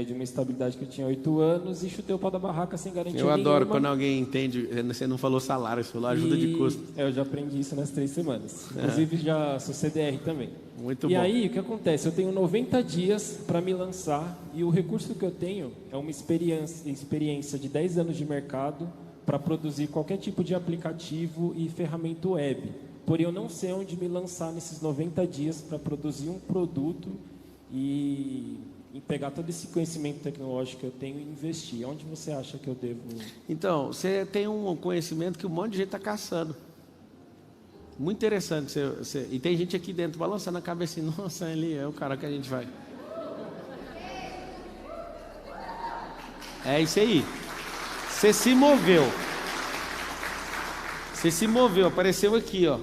de uma estabilidade que eu tinha 8 anos, e chutei o pau da barraca sem garantia Eu nenhuma. adoro quando alguém entende, você não falou salário, você falou ajuda de custo. Eu já aprendi isso nas 3 semanas. Inclusive já sou CDR também. Muito E bom. aí, o que acontece? Eu tenho 90 dias para me lançar e o recurso que eu tenho é uma experiência de 10 anos de mercado para produzir qualquer tipo de aplicativo e ferramenta web. Porém, eu não sei onde me lançar nesses 90 dias para produzir um produto e pegar todo esse conhecimento tecnológico que eu tenho e investir. Onde você acha que eu devo... Então, você tem um conhecimento que um monte de gente está caçando. Muito interessante. E tem gente aqui dentro balançando a cabeça assim, nossa, ele é o cara que a gente vai. É isso aí. Você se moveu. Você se moveu, apareceu aqui, ó.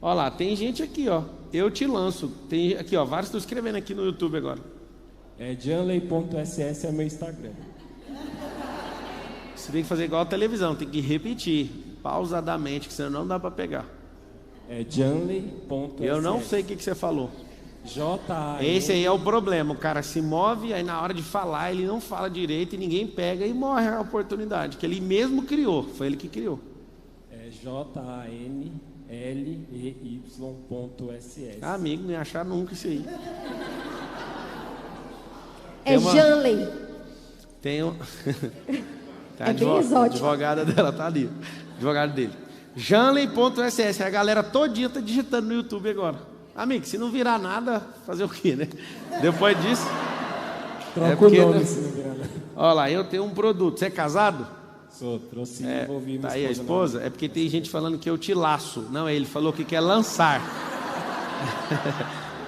Ó lá, tem gente aqui, ó. Eu te lanço. Tem aqui, ó. Vários estão escrevendo aqui no YouTube agora. Janley.ss é meu Instagram. Você tem que fazer igual a televisão, tem que repetir pausadamente, que senão não dá para pegar. Janley.ss. Eu não sei o que você falou. J-A-N. Esse aí é o problema. O cara se move, aí na hora de falar ele não fala direito e ninguém pega e morre a oportunidade que ele mesmo criou. Foi ele que criou. JANLEY.ss. Amigo, não ia achar nunca isso aí. É Janley. Tem um... É bem exótico. A advogada dela tá ali. Advogado dele. Janley.ss. A galera todinha tá digitando no YouTube agora. Amigo, se não virar nada, fazer o quê, né? Depois disso... Troca o nome se não virar nada. Olha lá, eu tenho um produto. Você é casado? Trouxe e envolvi minha Tá aí a esposa? É porque tem gente falando que eu te laço. Não, ele falou que quer lançar.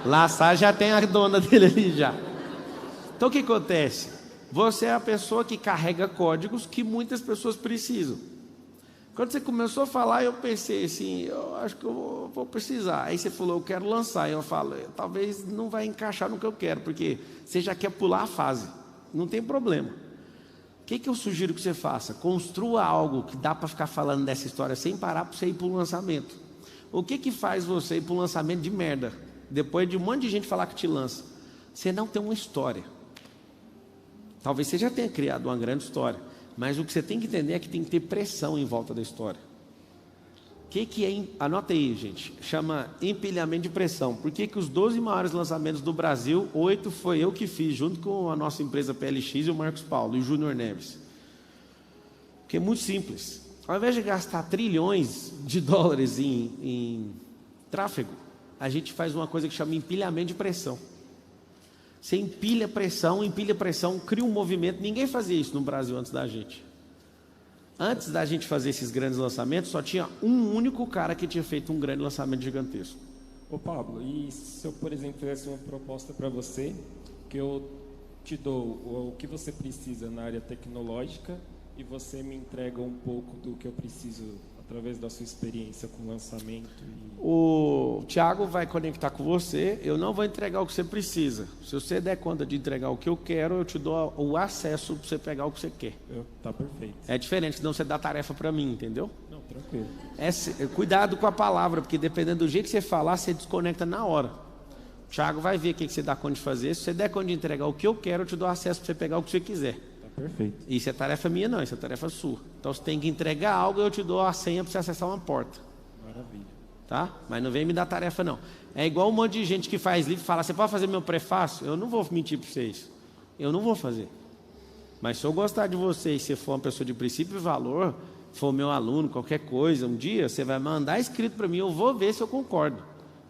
Laçar já tem a dona dele ali já. Então o que acontece? Você é a pessoa que carrega códigos que muitas pessoas precisam. Quando você começou a falar, eu pensei assim, eu acho que eu vou precisar. Aí você falou, eu quero lançar. Eu falo, talvez não vai encaixar no que eu quero, porque você já quer pular a fase. Não tem problema. O que eu sugiro que você faça? Construa algo que dá para ficar falando dessa história sem parar para você ir para o lançamento. O que faz você ir para um lançamento de merda? Depois de um monte de gente falar que te lança. Você não tem uma história. Talvez você já tenha criado uma grande história. Mas o que você tem que entender é que tem que ter pressão em volta da história. O que é? Anota aí, gente. Chama empilhamento de pressão. Por que os 12 maiores lançamentos do Brasil, 8 foi eu que fiz, junto com a nossa empresa PLX e o Marcos Paulo e o Júnior Neves? Porque é muito simples. Ao invés de gastar trilhões de dólares em tráfego, a gente faz uma coisa que chama empilhamento de pressão. Você empilha pressão, cria um movimento. Ninguém fazia isso no Brasil antes da gente. Antes da gente fazer esses grandes lançamentos, só tinha um único cara que tinha feito um grande lançamento gigantesco. Ô Pablo, e se eu, por exemplo, fizesse uma proposta para você, que eu te dou o que você precisa na área tecnológica e você me entrega um pouco do que eu preciso através da sua experiência com lançamento? O Thiago vai conectar com você, eu não vou entregar o que você precisa. Se você der conta de entregar o que eu quero, eu te dou o acesso para você pegar o que você quer. Tá perfeito. É diferente, senão você dá tarefa para mim, entendeu? Não, tranquilo. Cuidado com a palavra, porque dependendo do jeito que você falar, você desconecta na hora. O Thiago vai ver o que você dá conta de fazer. Se você der conta de entregar o que eu quero, eu te dou acesso para você pegar o que você quiser. Perfeito. Isso é tarefa minha não, isso é tarefa sua. Então você tem que entregar algo e eu te dou a senha para você acessar uma porta. Maravilha. Tá? Mas não vem me dar tarefa não. É igual um monte de gente que faz livro e fala, você pode fazer meu prefácio? Eu não vou mentir para vocês. eu não vou fazer. Mas se eu gostar de você e você for uma pessoa de princípio e valor, for meu aluno, qualquer coisa, um dia você vai mandar escrito para mim, eu vou ver se eu concordo.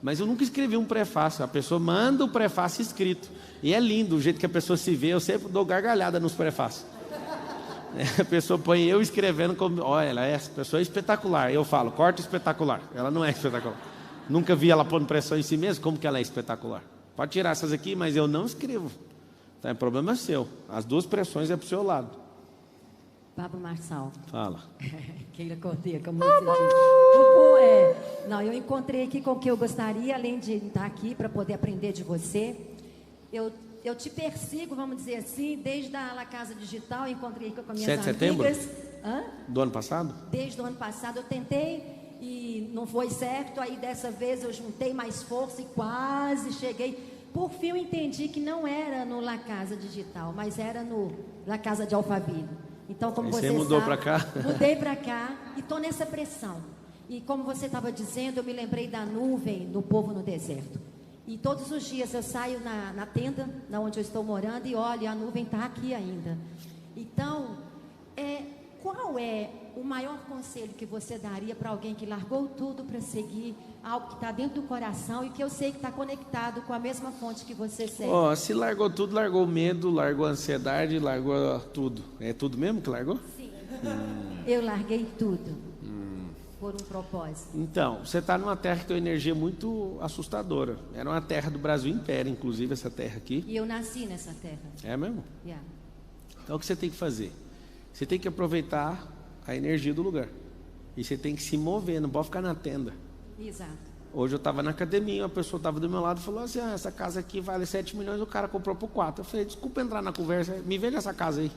Mas eu nunca escrevi um prefácio, a pessoa manda o prefácio escrito. E é lindo o jeito que a pessoa se vê, eu sempre dou gargalhada nos prefácios. A pessoa põe eu escrevendo como, olha, ela é pessoa espetacular. Eu falo, corta espetacular. Ela não é espetacular. Nunca vi ela pondo pressão em si mesma, como que ela é espetacular? Pode tirar essas aqui, mas eu não escrevo. Então, o problema é seu. As duas pressões é para o seu lado. Pablo Marçal. Fala. Keila Cordeiro, como você disse. Não, eu encontrei aqui com o que eu gostaria, além de estar aqui para poder aprender de você. Eu te persigo, vamos dizer assim, desde a La Casa Digital, encontrei aqui com minhas 7 de setembro? amigas. Hã? Do ano passado? Desde o ano passado eu tentei e não foi certo, aí dessa vez eu juntei mais força e quase cheguei. Por fim eu entendi que não era no La Casa Digital, mas era no La Casa de Alphaville. Então, como Aí você mudou sabe, para cá? Mudei para cá e estou nessa pressão. E como você estava dizendo, eu me lembrei da nuvem do povo no deserto. E todos os dias eu saio na tenda, na onde eu estou morando, e olho, a nuvem está aqui ainda. Então, qual é o maior conselho que você daria para alguém que largou tudo para seguir algo que está dentro do coração e que eu sei que está conectado com a mesma fonte que você segue? Se largou tudo, largou o medo, largou a ansiedade, largou tudo. É tudo mesmo que largou? Sim. Eu larguei tudo. Por um propósito. Então, você está numa terra que tem uma energia muito assustadora. Era uma terra do Brasil Império, inclusive, essa terra aqui. E eu nasci nessa terra. É mesmo? Yeah. Então, o que você tem que fazer? Você tem que aproveitar a energia do lugar. E você tem que se mover, não pode ficar na tenda. Exato. Hoje eu estava na academia, uma pessoa estava do meu lado e falou assim, essa casa aqui vale 7 milhões, o cara comprou por 4. Eu falei, desculpa entrar na conversa, me vende essa casa aí.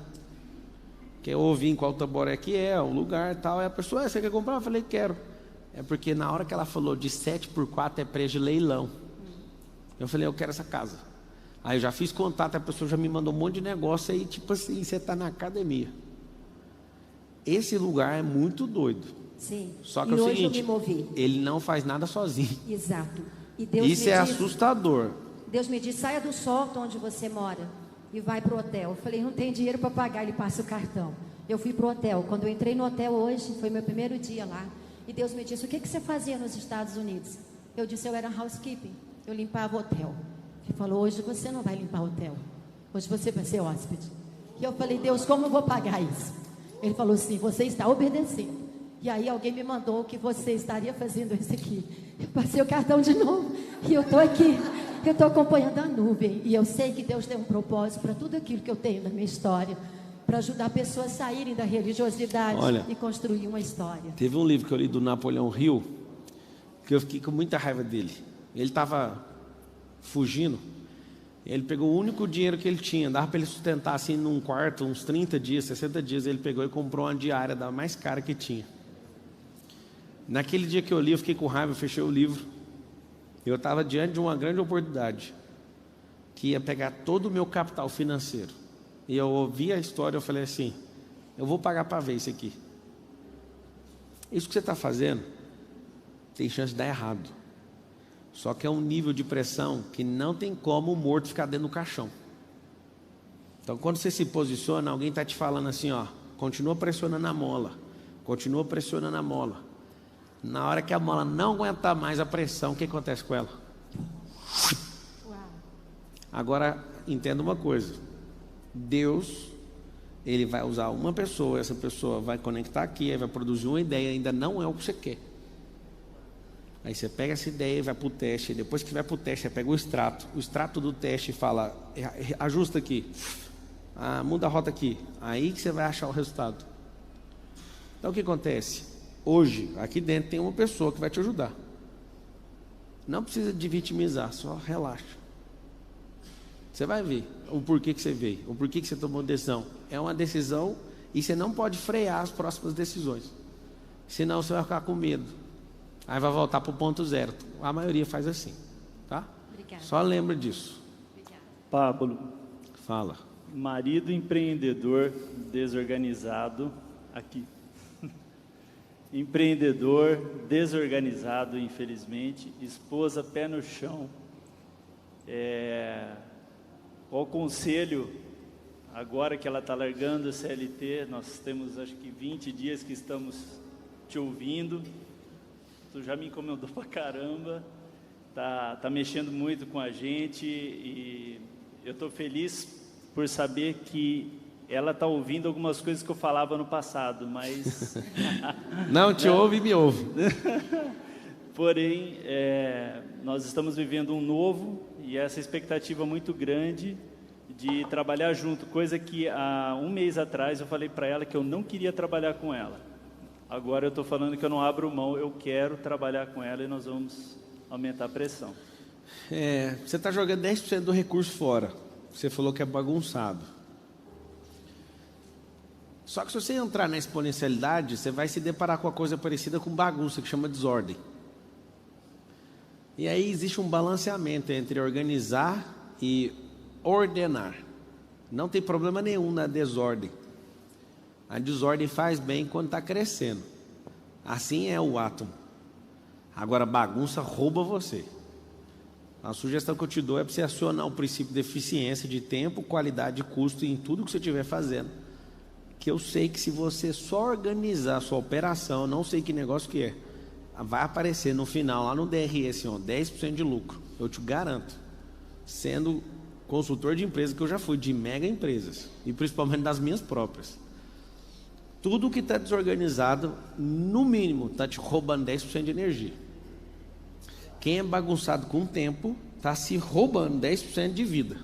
Que eu ouvi em qual Tamboré que é, o lugar e tal. E a pessoa, você quer comprar? Eu falei, quero. É porque na hora que ela falou de 7 por 4 é preço de leilão. Eu falei, eu quero essa casa. Aí eu já fiz contato, a pessoa já me mandou um monte de negócio aí, tipo assim, você está na academia. Esse lugar é muito doido. Sim. Só que e é o hoje seguinte, eu me movi. ele não faz nada sozinho. Exato. E Deus Isso me é disse, assustador. Deus me disse, saia do sótão onde você mora e vai para o hotel. Eu falei, não tem dinheiro para pagar, ele passa o cartão. Eu fui para o hotel. Quando eu entrei no hotel hoje, foi meu primeiro dia lá. E Deus me disse, o que você fazia nos Estados Unidos? Eu disse, eu era housekeeping. Eu limpava o hotel. Ele falou, hoje você não vai limpar o hotel. Hoje você vai ser hóspede. E eu falei, Deus, como eu vou pagar isso? Ele falou assim, você está obedecendo. E aí alguém me mandou que você estaria fazendo isso aqui. Eu passei o cartão de novo. E eu estou aqui. Eu estou acompanhando a nuvem. E eu sei que Deus tem um propósito para tudo aquilo que eu tenho na minha história. Para ajudar pessoas a saírem da religiosidade. Olha, e construir uma história. Teve um livro que eu li do Napoleão Hill, que eu fiquei com muita raiva dele. Ele estava fugindo, ele pegou o único dinheiro que ele tinha, dava para ele sustentar assim num quarto, uns 30 dias, 60 dias, ele pegou e comprou uma diária da mais cara que tinha. Naquele dia que eu li, eu fiquei com raiva, eu fechei o livro. Eu estava diante de uma grande oportunidade, que ia pegar todo o meu capital financeiro. E eu ouvi a história, eu falei assim, eu vou pagar para ver isso aqui. Isso que você está fazendo, tem chance de dar errado. Só que é um nível de pressão que não tem como o morto ficar dentro do caixão. Então, quando você se posiciona, alguém está te falando assim, continua pressionando a mola. Continua pressionando a mola. Na hora que a mola não aguentar mais a pressão, o que acontece com ela? Uau. Agora, entenda uma coisa. Deus, Ele vai usar uma pessoa, essa pessoa vai conectar aqui, aí vai produzir uma ideia, ainda não é o que você quer. Aí você pega essa ideia e vai para o teste, e depois que vai para o teste, você pega o extrato do teste e fala, ajusta aqui, muda a rota aqui, aí que você vai achar o resultado. Então o que acontece? Hoje, aqui dentro tem uma pessoa que vai te ajudar. Não precisa de vitimizar, só relaxa. Você vai ver o porquê que você veio, o porquê que você tomou decisão. É uma decisão e você não pode frear as próximas decisões. Senão você vai ficar com medo. Aí vai voltar para o ponto zero. A maioria faz assim, tá? Obrigada. Só lembra disso. Obrigada. Pablo, Fala. marido empreendedor desorganizado, aqui. Empreendedor desorganizado, infelizmente. Esposa pé no chão. Qual conselho agora que ela está largando a CLT, nós temos acho que 20 dias que estamos te ouvindo. Tu já me incomodou pra caramba, tá mexendo muito com a gente e eu estou feliz por saber que ela está ouvindo algumas coisas que eu falava no passado, mas... Não, te ouve e me ouve. Porém, nós estamos vivendo um novo e essa expectativa muito grande de trabalhar junto, coisa que há um mês atrás eu falei para ela que eu não queria trabalhar com ela. Agora eu estou falando que eu não abro mão, eu quero trabalhar com ela e nós vamos aumentar a pressão. Você está jogando 10% do recurso fora. Você falou que é bagunçado. Só que se você entrar na exponencialidade, você vai se deparar com uma coisa parecida com bagunça, que chama desordem. E aí existe um balanceamento entre organizar e ordenar. Não tem problema nenhum na desordem. A desordem faz bem quando está crescendo. Assim é o átomo. Agora, bagunça rouba você. A sugestão que eu te dou é para você acionar o princípio de eficiência de tempo, qualidade e custo em tudo que você estiver fazendo. Que eu sei que se você só organizar a sua operação, não sei que negócio que é, vai aparecer no final, lá no DRS, 10% de lucro. Eu te garanto. Sendo consultor de empresa, que eu já fui, de mega empresas. E principalmente das minhas próprias. Tudo que está desorganizado, no mínimo, está te roubando 10% de energia. Quem é bagunçado com o tempo, está se roubando 10% de vida.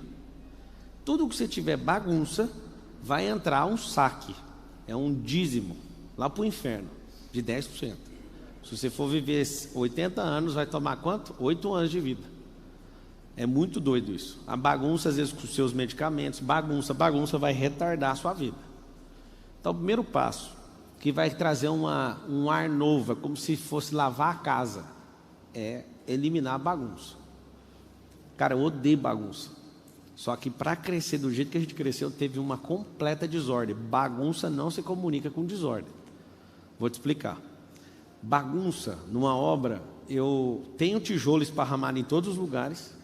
Tudo que você tiver bagunça, vai entrar um saque. É um dízimo, lá para o inferno, de 10%. Se você for viver 80 anos, vai tomar quanto? 8 anos de vida. É muito doido isso. A bagunça, às vezes, com os seus medicamentos, bagunça, vai retardar a sua vida. Então, o primeiro passo, que vai trazer um ar novo, é como se fosse lavar a casa, é eliminar a bagunça. Cara, eu odeio bagunça. Só que para crescer do jeito que a gente cresceu, teve uma completa desordem. Bagunça não se comunica com desordem. Vou te explicar. Bagunça, numa obra, eu tenho tijolo esparramado em todos os lugares,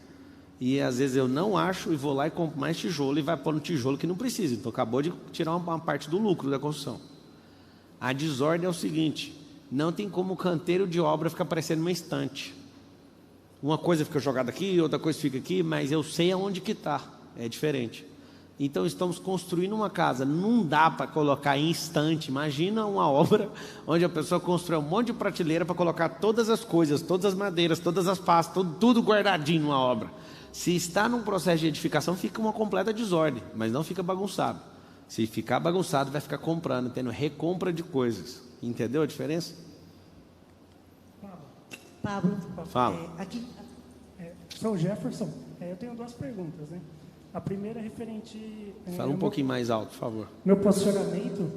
e às vezes eu não acho e vou lá e compro mais tijolo e vai pôr no tijolo que não precisa. Então acabou de tirar uma parte do lucro da construção. A desordem é o seguinte: não tem como o canteiro de obra ficar parecendo uma estante. Uma coisa fica jogada aqui, outra coisa fica aqui, mas eu sei aonde que está. É diferente. Então estamos construindo uma casa, não dá para colocar em estante. Imagina uma obra onde a pessoa constrói um monte de prateleira para colocar todas as coisas, todas as madeiras, todas as pastas, tudo guardadinho numa obra. Se está num processo de edificação, fica uma completa desordem, mas não fica bagunçado. Se ficar bagunçado, vai ficar comprando, tendo recompra de coisas. Entendeu a diferença? Pablo. Fala. Aqui, sou o Jefferson. Eu tenho duas perguntas, né? A primeira é referente... Fala um pouquinho mais alto, por favor. Meu posicionamento,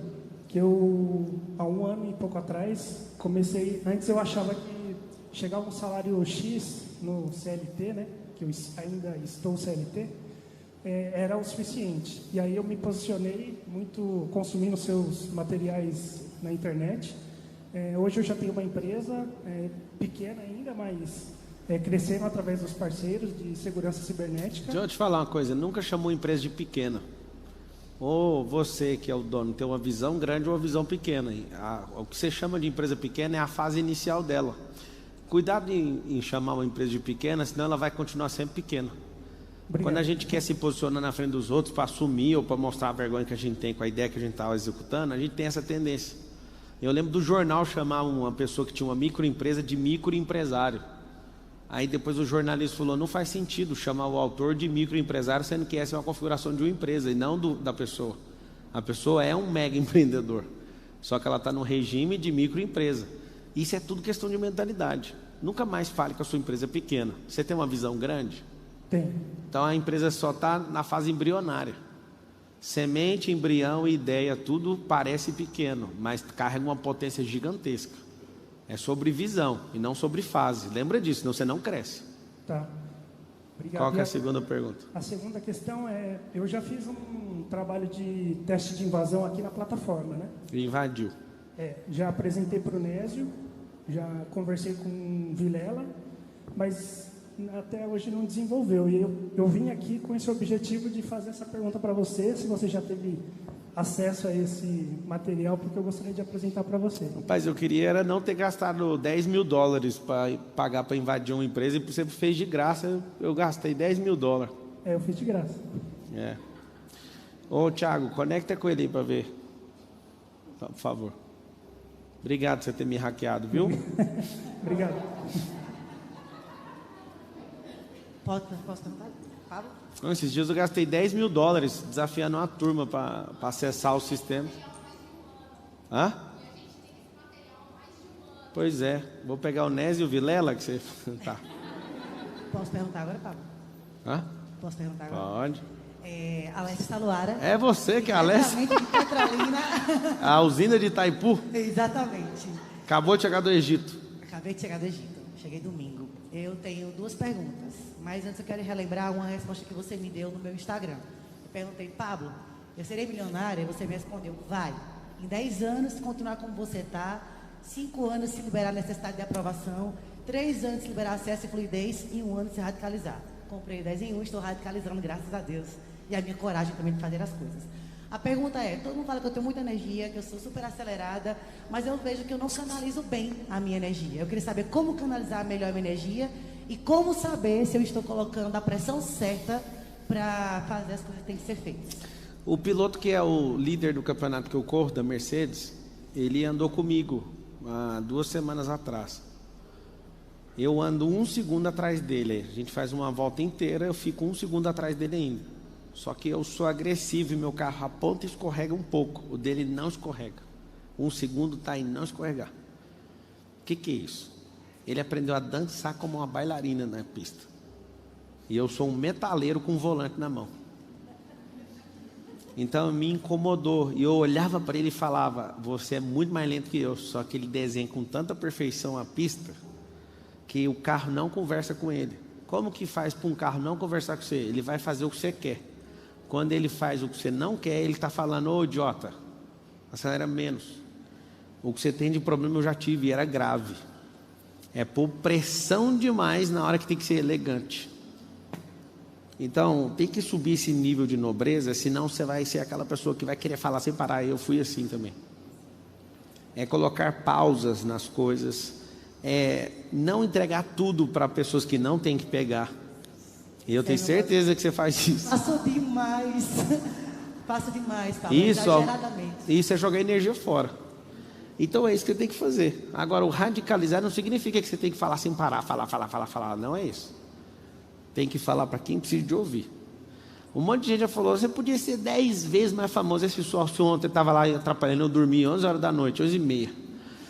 que eu, há 1 ano e pouco atrás, comecei... Antes eu achava que chegava um salário X no CLT, né? Que eu ainda estou CLT, era o suficiente. E aí eu me posicionei muito consumindo seus materiais na internet. Hoje eu já tenho uma empresa pequena ainda, mas crescendo através dos parceiros de segurança cibernética. Deixa eu te falar uma coisa, nunca chamou empresa de pequena. Ou você que é o dono tem uma visão grande ou uma visão pequena. O que você chama de empresa pequena é a fase inicial dela. Cuidado em chamar uma empresa de pequena, senão ela vai continuar sempre pequena. Obrigado. Quando a gente quer se posicionar na frente dos outros para assumir ou para mostrar a vergonha que a gente tem com a ideia que a gente estava executando, a gente tem essa tendência. Eu lembro do jornal chamar uma pessoa que tinha uma microempresa de microempresário. Aí depois o jornalista falou, não faz sentido chamar o autor de microempresário, sendo que essa é uma configuração de uma empresa e não da pessoa. A pessoa é um mega empreendedor, só que ela está no regime de microempresa. Isso é tudo questão de mentalidade. Nunca mais fale que a sua empresa é pequena. Você tem uma visão grande? Tem. Então a empresa só está na fase embrionária. Semente, embrião e ideia, tudo parece pequeno, mas carrega uma potência gigantesca. É sobre visão e não sobre fase. Lembra disso, senão você não cresce. Tá. Obrigado. Qual que é a segunda pergunta? A segunda questão é, eu já fiz um trabalho de teste de invasão aqui na plataforma, né? Invadiu. Já apresentei para o Nésio, já conversei com o Vilela, mas até hoje não desenvolveu. E eu vim aqui com esse objetivo de fazer essa pergunta para você, se você já teve acesso a esse material, porque eu gostaria de apresentar para você. Rapaz, eu queria era não ter gastado $10 mil para pagar para invadir uma empresa, e você fez de graça, eu gastei $10 mil. Eu fiz de graça. É. Ô, Thiago, conecta com ele aí para ver. Por favor. Obrigado por você ter me hackeado, viu? Obrigado. Posso perguntar? Pablo? Não, esses dias eu gastei $10 mil desafiando uma turma para acessar o sistema. Hã? Pois é. Vou pegar o Nésio Vilela, que você... Tá. Posso perguntar agora, Pablo? Hã? Posso perguntar agora? Pode. Alessia Saluara. É você que é a Alessia? Diretamente de Petrolina. A usina de Itaipu? Exatamente. Acabou de chegar do Egito. Acabei de chegar do Egito. Cheguei domingo. Eu tenho 2 perguntas, mas antes eu quero relembrar uma resposta que você me deu no meu Instagram. Eu perguntei, Pablo, eu serei milionária? E você me respondeu, vai. Em 10 anos, se continuar como você está, 5 anos se liberar a necessidade de aprovação, 3 anos se liberar acesso e fluidez, e 1 ano se radicalizar. Comprei 10 em 1, estou radicalizando, graças a Deus. E a minha coragem também de fazer as coisas. A pergunta é, todo mundo fala que eu tenho muita energia, que eu sou super acelerada, mas eu vejo que eu não canalizo bem a minha energia. Eu queria saber como canalizar melhor a minha energia e como saber se eu estou colocando a pressão certa para fazer as coisas que têm que ser feitas. O piloto que é o líder do campeonato que eu corro, da Mercedes, ele andou comigo há 2 semanas atrás. Eu ando 1 segundo atrás dele. A gente faz uma volta inteira, eu fico 1 segundo atrás dele ainda. Só que eu sou agressivo e meu carro aponta e escorrega um pouco. O dele não escorrega. 1 segundo está em não escorregar. O que é isso? Ele aprendeu a dançar como uma bailarina na pista. E eu sou um metaleiro com um volante na mão. Então me incomodou. E eu olhava para ele e falava, você é muito mais lento que eu. Só que ele desenha com tanta perfeição a pista que o carro não conversa com ele. Como que faz para um carro não conversar com você? Ele vai fazer o que você quer. Quando ele faz o que você não quer, ele está falando, ô idiota, acelera menos. O que você tem de problema eu já tive, e era grave. É pôr pressão demais na hora que tem que ser elegante. Então, tem que subir esse nível de nobreza, senão você vai ser aquela pessoa que vai querer falar sem parar. Eu fui assim também. É colocar pausas nas coisas, é não entregar tudo para pessoas que não tem que pegar. E eu tenho certeza que você faz isso. Passo demais. Passo demais, Pablo, exageradamente. Isso é jogar energia fora. Então é isso que você tem que fazer. Agora, o radicalizar não significa que você tem que falar sem parar, falar. Não é isso. Tem que falar para quem precisa de ouvir. Um monte de gente já falou, você podia ser 10 vezes mais famoso. Esse sócio ontem estava lá atrapalhando, eu dormi 11 horas da noite, 11h30.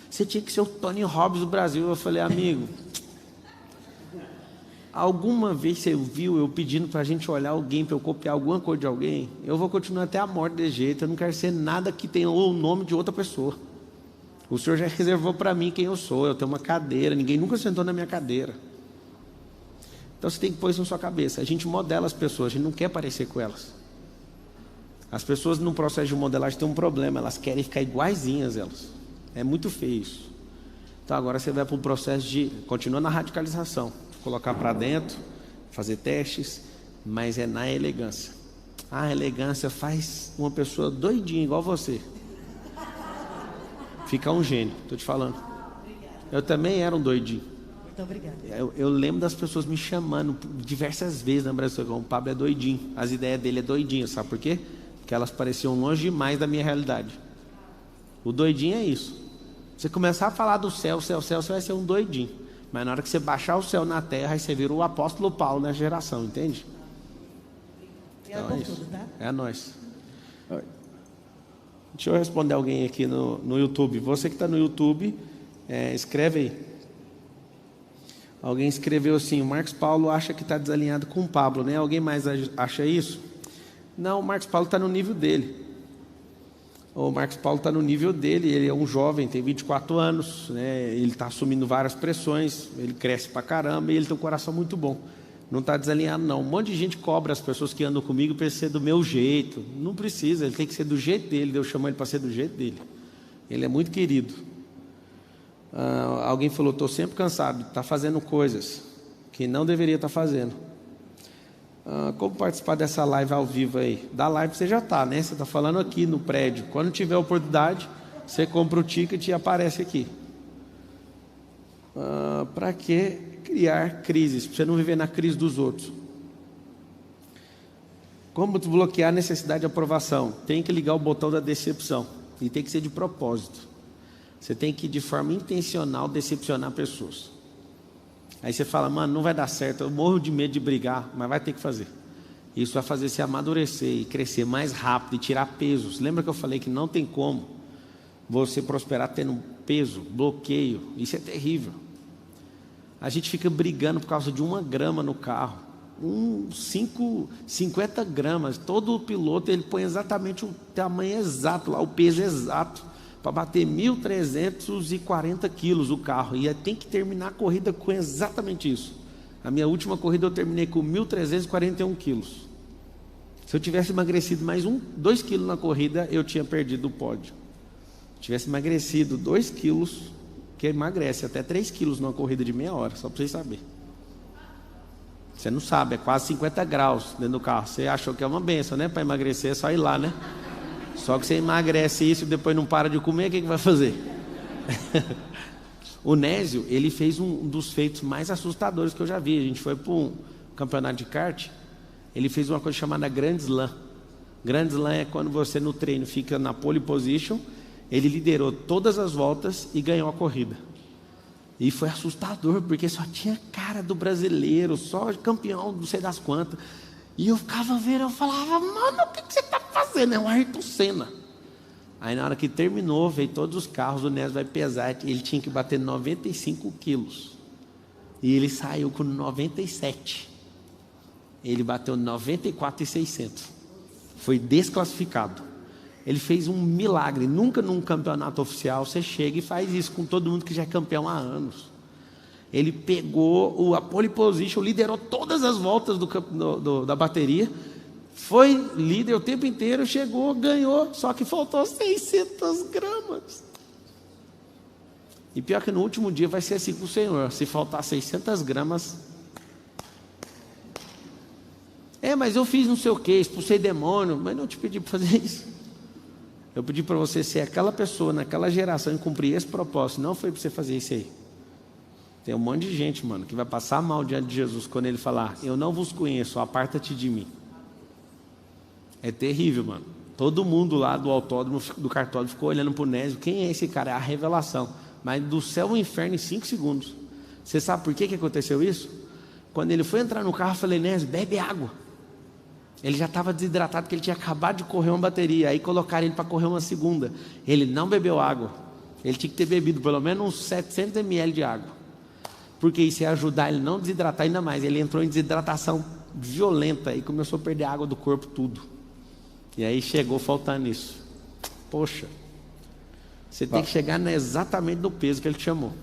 Você tinha que ser o Tony Robbins do Brasil. Eu falei, amigo, alguma vez você viu eu pedindo para a gente olhar alguém, para eu copiar alguma coisa de alguém? Eu vou continuar até a morte desse jeito. Eu não quero ser nada que tenha o nome de outra pessoa. O Senhor já reservou para mim quem eu sou. Eu tenho uma cadeira, ninguém nunca sentou na minha cadeira. Então você tem que pôr isso na sua cabeça. A gente modela as pessoas, a gente não quer parecer com elas. As pessoas no processo de modelagem têm um problema, elas querem ficar iguaizinhas elas. É muito feio isso. Então agora você vai para um processo de, continua na radicalização, colocar para dentro, fazer testes, mas é na elegância. A elegância faz uma pessoa doidinha igual você ficar um gênio, estou te falando. Eu também era um doidinho. Muito obrigada. Eu lembro das pessoas me chamando diversas vezes na Brasil, o Pablo é doidinho, as ideias dele é doidinho, sabe por quê? Porque elas pareciam longe demais da minha realidade. O doidinho é isso. Você começar a falar do céu, você vai ser um doidinho. Mas na hora que você baixar o céu na terra, aí você vira o apóstolo Paulo na geração, entende? Então, é isso. Tudo, tá? É nóis. Deixa eu responder alguém aqui no YouTube. Você que está no YouTube, escreve aí. Alguém escreveu assim, o Marcos Paulo acha que está desalinhado com o Pablo, né? Alguém mais acha isso? Não, o Marcos Paulo está no nível dele. O Marcos Paulo está no nível dele, ele é um jovem, tem 24 anos, né? Ele está assumindo várias pressões, ele cresce pra caramba e ele tem um coração muito bom. Não está desalinhado não. Um monte de gente cobra as pessoas que andam comigo para ser do meu jeito. Não precisa, ele tem que ser do jeito dele. Deus chamou ele para ser do jeito dele. Ele é muito querido. Alguém falou, estou sempre cansado, está fazendo coisas. que não deveria estar fazendo. Como participar dessa live ao vivo aí? Da live você já está, né? Você está falando aqui no prédio. Quando tiver oportunidade, você compra o ticket e aparece aqui. Para que criar crises? Para você não viver na crise dos outros. Como desbloquear a necessidade de aprovação? Tem que ligar o botão da decepção. E tem que ser de propósito. Você tem que, de forma intencional, decepcionar pessoas. Aí você fala, mano, não vai dar certo, eu morro de medo de brigar, mas vai ter que fazer. Isso vai fazer você amadurecer e crescer mais rápido e tirar pesos. Lembra que eu falei que não tem como você prosperar tendo peso, bloqueio? Isso é terrível. A gente fica brigando por causa de 1 grama no carro. 50 gramas. Todo piloto ele põe exatamente o tamanho exato lá, o peso exato, para bater 1.340 quilos o carro. E tem que terminar a corrida com exatamente isso. A minha última corrida eu terminei com 1.341 quilos. Se eu tivesse emagrecido mais 2 quilos na corrida, eu tinha perdido o pódio. Se tivesse emagrecido 2 quilos, que emagrece até 3 quilos numa corrida de meia hora, só para vocês saberem. Você não sabe, é quase 50 graus dentro do carro. Você achou que é uma benção, né? Para emagrecer é só ir lá, né? Só que você emagrece isso e depois não para de comer, o que vai fazer? O Nésio, ele fez um dos feitos mais assustadores que eu já vi. A gente foi para um campeonato de kart, ele fez uma coisa chamada Grand Slam. Grand Slam é quando você no treino fica na pole position, ele liderou todas as voltas e ganhou a corrida. E foi assustador, porque só tinha cara do brasileiro, só campeão, não sei das quantas. E eu ficava vendo, eu falava, mano, o que você está fazendo? É um Ayrton Senna. Aí na hora que terminou, veio todos os carros, o Nésio vai pesar, ele tinha que bater 95 quilos. E ele saiu com 97. Ele bateu 94,600. Foi desclassificado. Ele fez um milagre. Nunca num campeonato oficial você chega e faz isso com todo mundo que já é campeão há anos. Ele pegou a pole position, liderou todas as voltas da bateria, foi líder o tempo inteiro, chegou, ganhou, só que faltou 600 gramas. E pior que no último dia vai ser assim com o Senhor, se faltar 600 gramas... mas eu fiz não sei o que, expulsei demônio, mas não te pedi para fazer isso. Eu pedi para você ser aquela pessoa, naquela geração, e cumprir esse propósito. Não foi para você fazer isso aí. Tem um monte de gente, mano, que vai passar mal diante de Jesus quando ele falar, eu não vos conheço, aparta-te de mim. É terrível, mano. Todo mundo lá do autódromo, do cartódromo, ficou olhando para o Nésio. Quem é esse cara? É a revelação. Mas do céu ao inferno em 5 segundos. Você sabe por que aconteceu isso? Quando ele foi entrar no carro, eu falei, Nésio, bebe água. Ele já estava desidratado, porque ele tinha acabado de correr uma bateria. Aí colocaram ele para correr uma segunda. Ele não bebeu água. Ele tinha que ter bebido pelo menos uns 700 ml de água. Porque isso ia ajudar ele a não desidratar ainda mais. Ele entrou em desidratação violenta e começou a perder água do corpo, tudo. E aí chegou faltando isso. Poxa, você tem que chegar exatamente no peso que ele te chamou.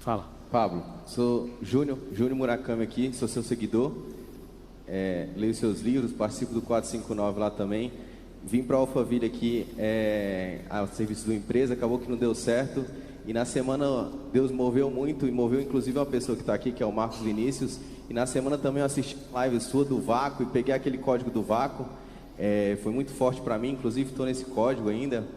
Fala. Pablo, sou Júnior Murakami aqui, sou seu seguidor. Leio seus livros, participo do 459 lá também. Vim para a Alphaville aqui a serviço de uma empresa, acabou que não deu certo. E na semana Deus moveu muito, e moveu inclusive uma pessoa que está aqui, que é o Marcos Vinícius. E na semana também eu assisti a live sua do vácuo e peguei aquele código do vácuo. Foi muito forte para mim, inclusive estou nesse código ainda.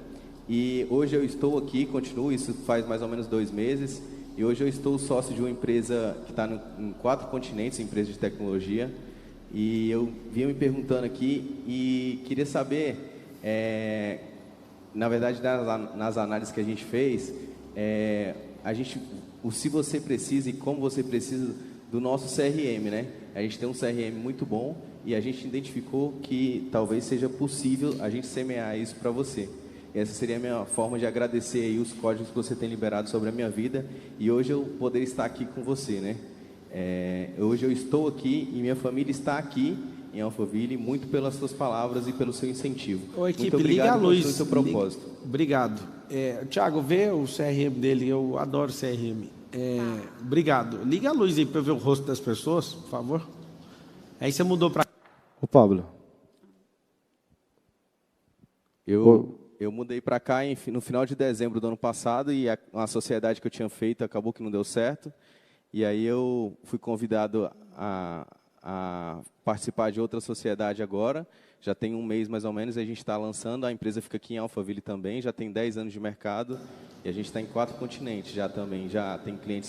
E hoje eu estou aqui, continuo, isso faz mais ou menos 2 meses. E hoje eu estou sócio de uma empresa que está em 4 continentes, empresa de tecnologia. E eu vinha me perguntando aqui e queria saber, na verdade, nas análises que a gente fez, se você precisa e como você precisa do nosso CRM, né? A gente tem um CRM muito bom e a gente identificou que talvez seja possível a gente semear isso para você. Essa seria a minha forma de agradecer aí os códigos que você tem liberado sobre a minha vida e hoje eu poder estar aqui com você, né? Hoje eu estou aqui e minha família está aqui em Alphaville, muito pelas suas palavras e pelo seu incentivo. Ô, equipe, muito obrigado liga a luz. pelo seu propósito. Obrigado. Tiago, vê o CRM dele, eu adoro CRM. Obrigado. Liga a luz aí para eu ver o rosto das pessoas, por favor. Aí você mudou para... Ô, Pablo. Eu mudei para cá no final de dezembro do ano passado e uma sociedade que eu tinha feito acabou que não deu certo. E aí eu fui convidado a participar de outra sociedade agora. Já tem um mês mais ou menos, a gente está lançando. A empresa fica aqui em Alphaville também, já tem 10 anos de mercado. E a gente está em 4 continentes já também. Já tem clientes